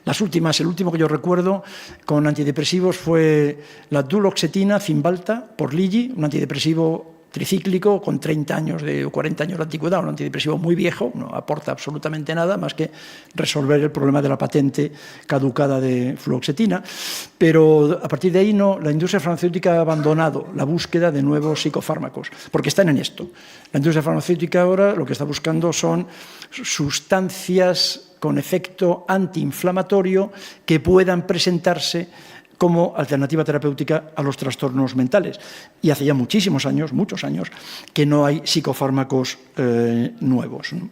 El último que yo recuerdo con antidepresivos fue la duloxetina Cymbalta por Lilly, un antidepresivo tricíclico con 30 años o 40 años de antigüedad, un antidepresivo muy viejo, no aporta absolutamente nada más que resolver el problema de la patente caducada de fluoxetina, pero a partir de ahí la industria farmacéutica ha abandonado la búsqueda de nuevos psicofármacos, porque están en esto. La industria farmacéutica ahora lo que está buscando son sustancias con efecto antiinflamatorio que puedan presentarse como alternativa terapéutica a los trastornos mentales. Y hace ya muchos años, que no hay psicofármacos nuevos, ¿no?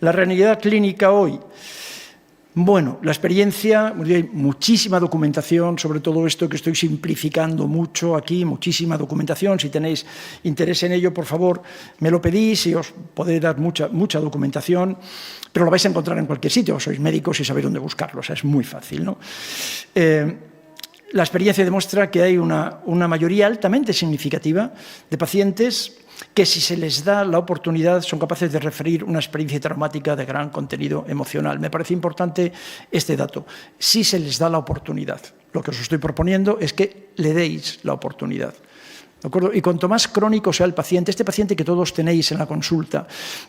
La realidad clínica hoy. Bueno, la experiencia, hay muchísima documentación sobre todo esto que estoy simplificando mucho aquí, muchísima documentación. Si tenéis interés en ello, por favor, me lo pedís y os podré dar mucha documentación, pero lo vais a encontrar en cualquier sitio. Sois médicos y sabéis dónde buscarlo, o sea, es muy fácil, ¿no? La experiencia demuestra que hay una mayoría altamente significativa de pacientes que si se les da la oportunidad son capaces de referir una experiencia traumática de gran contenido emocional. Me parece importante este dato. Si se les da la oportunidad, lo que os estoy proponiendo es que le deis la oportunidad. ¿De acuerdo? Y cuanto más crónico sea el paciente, este paciente que todos tenéis en la consulta,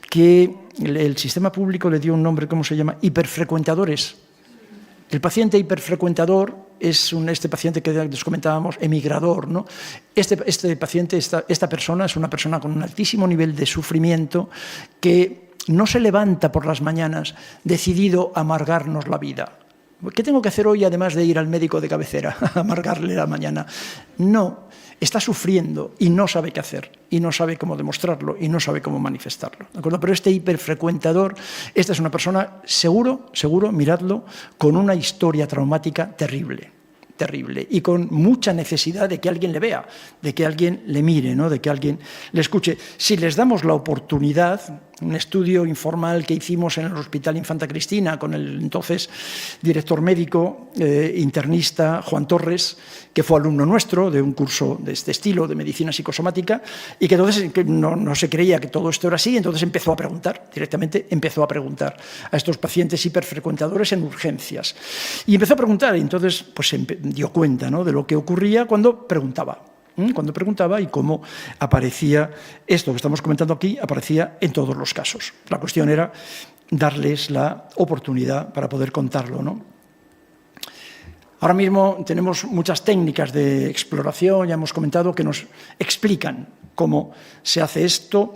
que el sistema público le dio un nombre, ¿cómo se llama? Hiperfrecuentadores. El paciente hiperfrecuentador es este paciente que les comentábamos, emigrador, ¿no? Este paciente, esta persona es una persona con un altísimo nivel de sufrimiento que no se levanta por las mañanas decidido a amargarnos la vida. ¿Qué tengo que hacer hoy además de ir al médico de cabecera a amargarle la mañana? No, está sufriendo y no sabe qué hacer, y no sabe cómo demostrarlo, y no sabe cómo manifestarlo, ¿de acuerdo? Pero este hiperfrecuentador, esta es una persona, seguro, miradlo, con una historia traumática terrible, y con mucha necesidad de que alguien le vea, de que alguien le mire, ¿no? De que alguien le escuche. Si les damos la oportunidad, un estudio informal que hicimos en el Hospital Infanta Cristina con el entonces director médico, internista Juan Torres, que fue alumno nuestro de un curso de este estilo, de medicina psicosomática, y que entonces no se creía que todo esto era así, entonces empezó a preguntar a estos pacientes hiperfrecuentadores en urgencias. Y empezó a preguntar, y entonces pues, se dio cuenta, ¿no?, de lo que ocurría cuando preguntaba y cómo aparecía esto que estamos comentando aquí, aparecía en todos los casos. La cuestión era darles la oportunidad para poder contarlo, ¿no? Ahora mismo tenemos muchas técnicas de exploración, ya hemos comentado, que nos explican cómo se hace esto.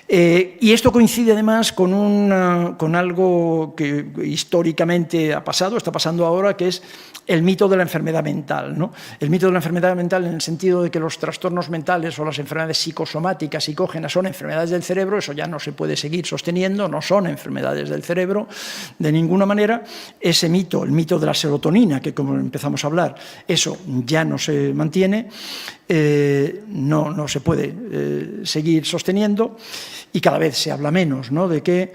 Y esto coincide además con algo que históricamente ha pasado, está pasando ahora, que es el mito de la enfermedad mental, ¿no? El mito de la enfermedad mental en el sentido de que los trastornos mentales o las enfermedades psicosomáticas, psicógenas, son enfermedades del cerebro. Eso ya no se puede seguir sosteniendo, no son enfermedades del cerebro de ninguna manera. Ese mito, el mito de la serotonina, que como empezamos a hablar, eso ya no se mantiene, no se puede seguir sosteniendo, y cada vez se habla menos, ¿no?, de que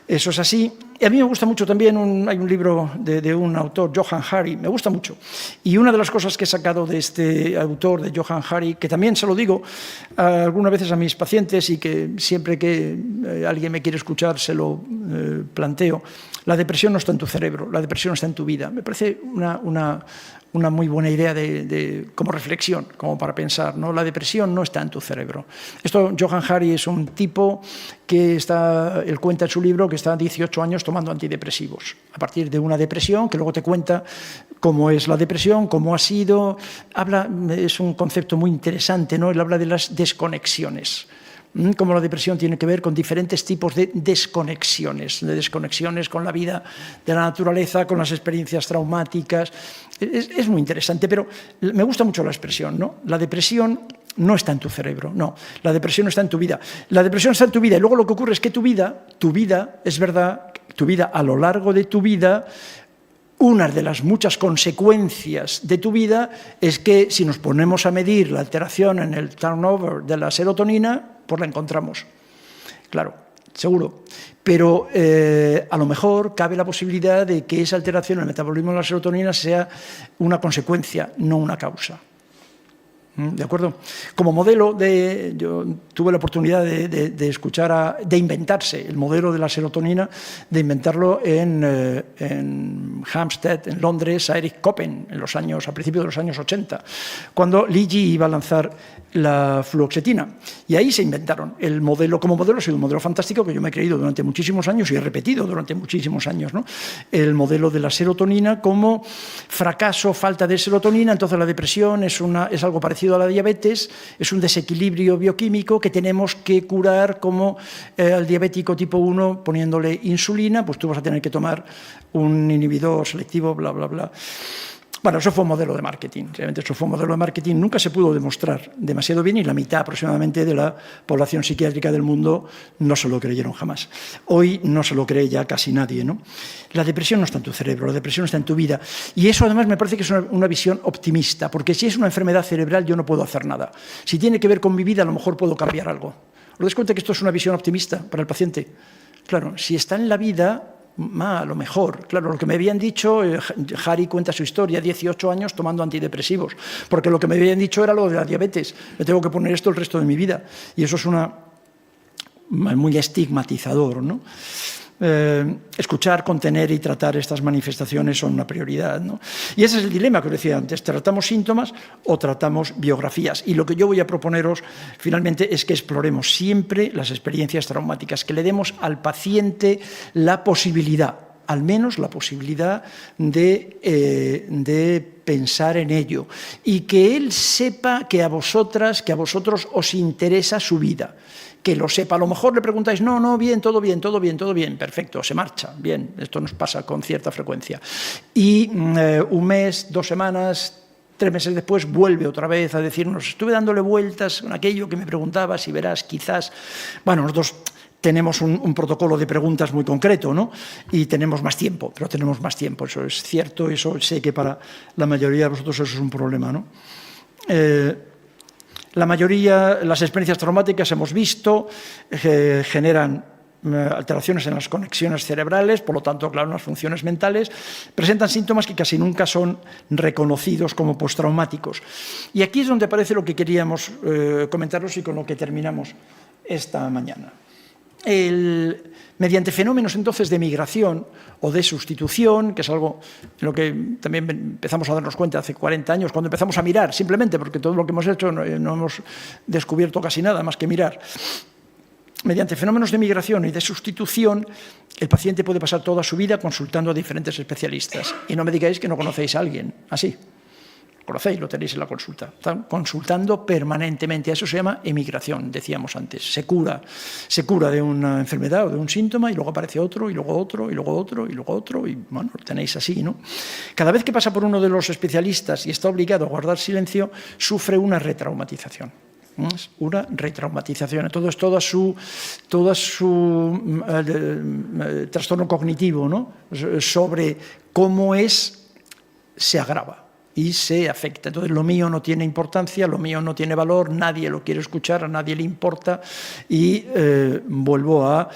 eso es así. Y a mí me gusta mucho también, hay un libro de un autor, Johann Hari, me gusta mucho. Y una de las cosas que he sacado de este autor, de Johann Hari, que también se lo digo algunas veces a mis pacientes y que siempre que alguien me quiere escuchar se lo planteo, la depresión no está en tu cerebro, la depresión está en tu vida. Me parece una muy buena idea como reflexión, como para pensar, ¿no? La depresión no está en tu cerebro. Esto, Johann Hari es un tipo que él cuenta en su libro que está 18 años tomando antidepresivos, a partir de una depresión, que luego te cuenta cómo es la depresión, cómo ha sido. Es un concepto muy interesante, ¿no? Él habla de las desconexiones. Cómo la depresión tiene que ver con diferentes tipos de desconexiones con la vida de la naturaleza, con las experiencias traumáticas. Es muy interesante, pero me gusta mucho la expresión, ¿no? La depresión no está en tu cerebro, no. La depresión está en tu vida. La depresión está en tu vida y luego lo que ocurre es que tu vida, es verdad, tu vida a lo largo de tu vida, una de las muchas consecuencias de tu vida es que si nos ponemos a medir la alteración en el turnover de la serotonina, pues la encontramos. Claro, seguro. Pero a lo mejor cabe la posibilidad de que esa alteración en el metabolismo de la serotonina sea una consecuencia, no una causa. ¿De acuerdo? Como modelo, yo tuve la oportunidad de escuchar, de inventarse el modelo de la serotonina, de inventarlo en Hampstead, en Londres, a Eric Coppen, a principios de los años 80, cuando Ligi iba a lanzar la fluoxetina. Y ahí se inventaron el modelo. Como modelo ha sido un modelo fantástico que yo me he creído durante muchísimos años y he repetido durante muchísimos años, ¿no? El modelo de la serotonina como fracaso, falta de serotonina, entonces la depresión es algo parecido a la diabetes, es un desequilibrio bioquímico que tenemos que curar como al diabético tipo 1 poniéndole insulina, pues tú vas a tener que tomar un inhibidor selectivo, bla, bla, bla. Bueno, eso fue un modelo de marketing, realmente eso fue un modelo de marketing, nunca se pudo demostrar demasiado bien y la mitad aproximadamente de la población psiquiátrica del mundo no se lo creyeron jamás. Hoy no se lo cree ya casi nadie, ¿no? La depresión no está en tu cerebro, la depresión está en tu vida y eso además me parece que es una visión optimista, porque si es una enfermedad cerebral yo no puedo hacer nada. Si tiene que ver con mi vida a lo mejor puedo cambiar algo. ¿Os dais cuenta que esto es una visión optimista para el paciente? Claro, si está en la vida, a lo mejor, claro, lo que me habían dicho, Hari cuenta su historia, 18 años tomando antidepresivos, porque lo que me habían dicho era lo de la diabetes, me tengo que poner esto el resto de mi vida, y eso es muy estigmatizador, ¿no? Escuchar, contener y tratar estas manifestaciones son una prioridad, ¿no? Y ese es el dilema que os decía antes, ¿tratamos síntomas o tratamos biografías? Y lo que yo voy a proponeros finalmente es que exploremos siempre las experiencias traumáticas, que le demos al paciente la posibilidad, al menos la posibilidad de pensar en ello y que él sepa que a vosotros os interesa su vida. Que lo sepa. A lo mejor le preguntáis, no, bien, todo bien, perfecto, se marcha, bien, esto nos pasa con cierta frecuencia. Y un mes, 2 semanas, 3 meses después vuelve otra vez a decirnos, estuve dándole vueltas con aquello que me preguntabas y verás, quizás. Bueno, nosotros tenemos un protocolo de preguntas muy concreto, ¿no? Y tenemos más tiempo, pero tenemos más tiempo, eso es cierto, eso sé que para la mayoría de vosotros eso es un problema, ¿no? La mayoría, las experiencias traumáticas hemos visto, generan alteraciones en las conexiones cerebrales, por lo tanto, claro, en las funciones mentales, presentan síntomas que casi nunca son reconocidos como postraumáticos. Y aquí es donde aparece lo que queríamos comentaros y con lo que terminamos esta mañana. Mediante fenómenos entonces de migración o de sustitución, que es algo en lo que también empezamos a darnos cuenta hace 40 años, cuando empezamos a mirar, simplemente porque todo lo que hemos hecho no hemos descubierto casi nada más que mirar. Mediante fenómenos de migración y de sustitución, el paciente puede pasar toda su vida consultando a diferentes especialistas. Y no me digáis que no conocéis a alguien así. Conocéis, lo tenéis en la consulta. Están consultando permanentemente. Eso se llama emigración, decíamos antes. Se cura de una enfermedad o de un síntoma y luego aparece otro, y luego otro, y luego otro, y luego otro, y bueno, lo tenéis así, ¿no? Cada vez que pasa por uno de los especialistas y está obligado a guardar silencio, sufre una retraumatización. Una retraumatización. Todo es toda su trastorno cognitivo, ¿no? Sobre cómo se agrava y se afecta. Entonces, lo mío no tiene importancia, lo mío no tiene valor, nadie lo quiere escuchar, a nadie le importa y vuelvo a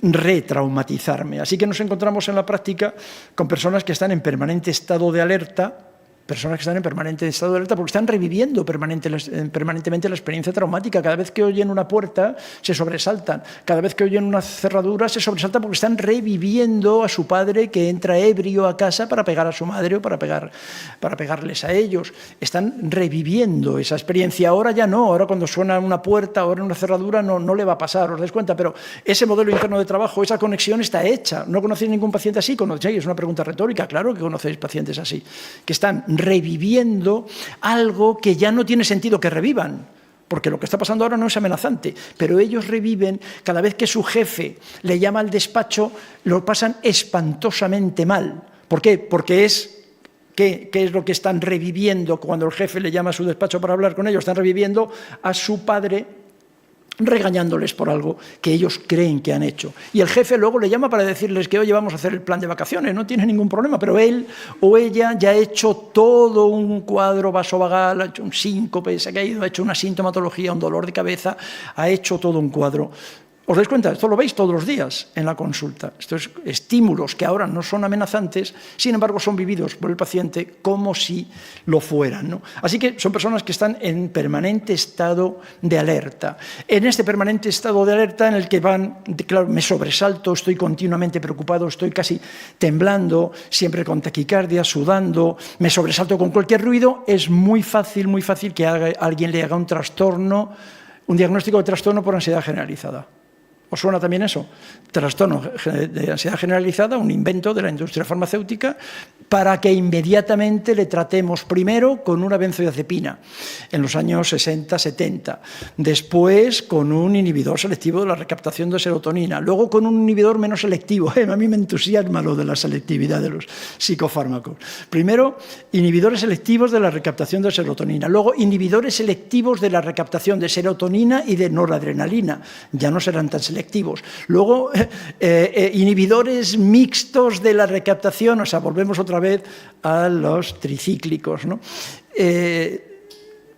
retraumatizarme. Así que nos encontramos en la práctica con personas que están en permanente estado de alerta Personas que están en permanente estado de alerta porque están reviviendo permanentemente la experiencia traumática. Cada vez que oyen una puerta se sobresaltan. Cada vez que oyen una cerradura se sobresaltan porque están reviviendo a su padre que entra ebrio a casa para pegar a su madre o para pegarles a ellos. Están reviviendo esa experiencia. Ahora ya no. Ahora cuando suena una puerta, ahora una cerradura no le va a pasar, os dais cuenta. Pero ese modelo interno de trabajo, esa conexión está hecha. ¿No conocéis ningún paciente así? ¿Conocéis? Es una pregunta retórica. Claro que conocéis pacientes así, que están reviviendo algo que ya no tiene sentido que revivan, porque lo que está pasando ahora no es amenazante, pero ellos reviven cada vez que su jefe le llama al despacho, lo pasan espantosamente mal. ¿Por qué? Porque ¿qué es lo que están reviviendo cuando el jefe le llama a su despacho para hablar con ellos? Están reviviendo a su padre regañándoles por algo que ellos creen que han hecho. Y el jefe luego le llama para decirles que, oye, vamos a hacer el plan de vacaciones, no tiene ningún problema, pero él o ella ya ha hecho todo un cuadro vasovagal, ha hecho un síncope, se ha caído, ha hecho una sintomatología, un dolor de cabeza, ha hecho todo un cuadro. ¿Os dais cuenta? Esto lo veis todos los días en la consulta. Estos estímulos que ahora no son amenazantes, sin embargo son vividos por el paciente como si lo fueran, ¿no? Así que son personas que están en permanente estado de alerta. En este permanente estado de alerta en el que claro, me sobresalto, estoy continuamente preocupado, estoy casi temblando, siempre con taquicardia, sudando, me sobresalto con cualquier ruido, es muy fácil que alguien le haga un trastorno, un diagnóstico de trastorno por ansiedad generalizada. ¿Os suena también eso? Trastorno de ansiedad generalizada, un invento de la industria farmacéutica para que inmediatamente le tratemos primero con una benzodiazepina en los años 60-70, después con un inhibidor selectivo de la recaptación de serotonina, luego con un inhibidor menos selectivo. A mí me entusiasma lo de la selectividad de los psicofármacos. Primero, inhibidores selectivos de la recaptación de serotonina, luego inhibidores selectivos de la recaptación de serotonina y de noradrenalina. Ya no serán tan selectivos. Luego, inhibidores mixtos de la recaptación, o sea, volvemos otra vez a los tricíclicos, ¿no?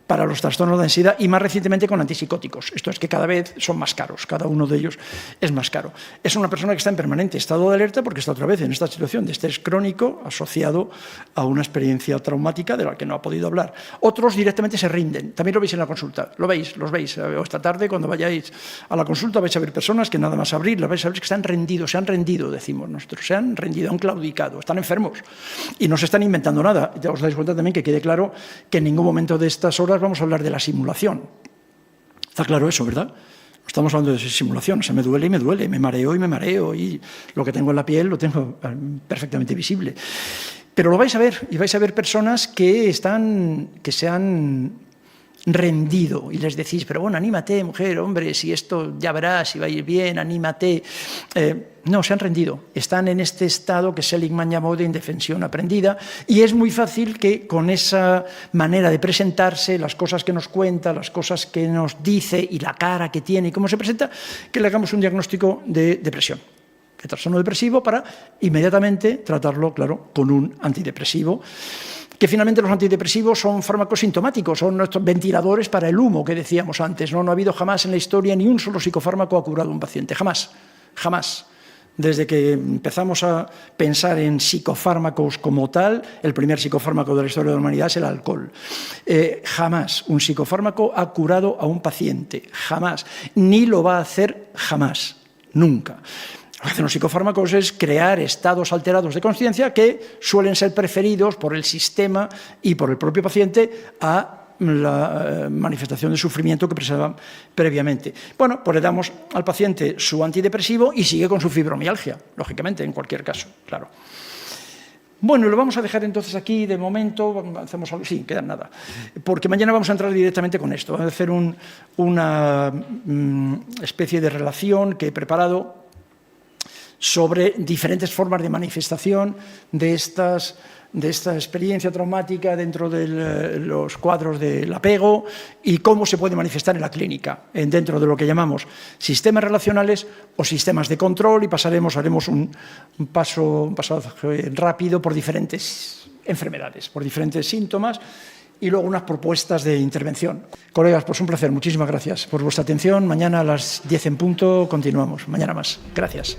Para los trastornos de ansiedad y más recientemente con antipsicóticos. Esto es que cada vez son más caros, cada uno de ellos es más caro. Es una persona que está en permanente estado de alerta porque está otra vez en esta situación de estrés crónico asociado a una experiencia traumática de la que no ha podido hablar. Otros directamente se rinden. También lo veis en la consulta. Los veis. Esta tarde cuando vayáis a la consulta vais a ver personas que nada más abrir, las vais a ver que están rendidos, se han rendido, decimos nosotros, se han rendido, han claudicado, están enfermos y no se están inventando nada. Ya os dais cuenta también que quede claro que en ningún momento de estas horas vamos a hablar de la simulación. Está claro eso, ¿verdad? No estamos hablando de simulación. O sea, me duele y me duele, me mareo y me mareo, y lo que tengo en la piel lo tengo perfectamente visible. Pero lo vais a ver, y vais a ver personas que se han rendido y les decís, pero bueno, anímate, mujer, hombre, si esto ya verás, si va a ir bien, anímate. No, se han rendido. Están en este estado que Seligman llamó de indefensión aprendida y es muy fácil que con esa manera de presentarse, las cosas que nos cuenta, las cosas que nos dice y la cara que tiene y cómo se presenta, que le hagamos un diagnóstico de depresión, de trastorno depresivo, para inmediatamente tratarlo, claro, con un antidepresivo. Que finalmente los antidepresivos son fármacos sintomáticos, son nuestros ventiladores para el humo que decíamos antes. No ha habido jamás en la historia ni un solo psicofármaco ha curado a un paciente, jamás, jamás. Desde que empezamos a pensar en psicofármacos como tal, el primer psicofármaco de la historia de la humanidad es el alcohol. Jamás un psicofármaco ha curado a un paciente, jamás, ni lo va a hacer jamás, nunca. Lo que hacen los psicofármacos es crear estados alterados de conciencia que suelen ser preferidos por el sistema y por el propio paciente a la manifestación de sufrimiento que presentaban previamente. Bueno, pues le damos al paciente su antidepresivo y sigue con su fibromialgia, lógicamente, en cualquier caso, claro. Bueno, lo vamos a dejar entonces aquí de momento, hacemos algo, sí, queda nada, porque mañana vamos a entrar directamente con esto, vamos a hacer una especie de relación que he preparado sobre diferentes formas de manifestación de esta experiencia traumática dentro de los cuadros del apego y cómo se puede manifestar en la clínica, dentro de lo que llamamos sistemas relacionales o sistemas de control, y haremos un paso rápido por diferentes enfermedades, por diferentes síntomas, y luego unas propuestas de intervención. Colegas, pues un placer, muchísimas gracias por vuestra atención. Mañana a las 10 en punto continuamos, mañana más. Gracias.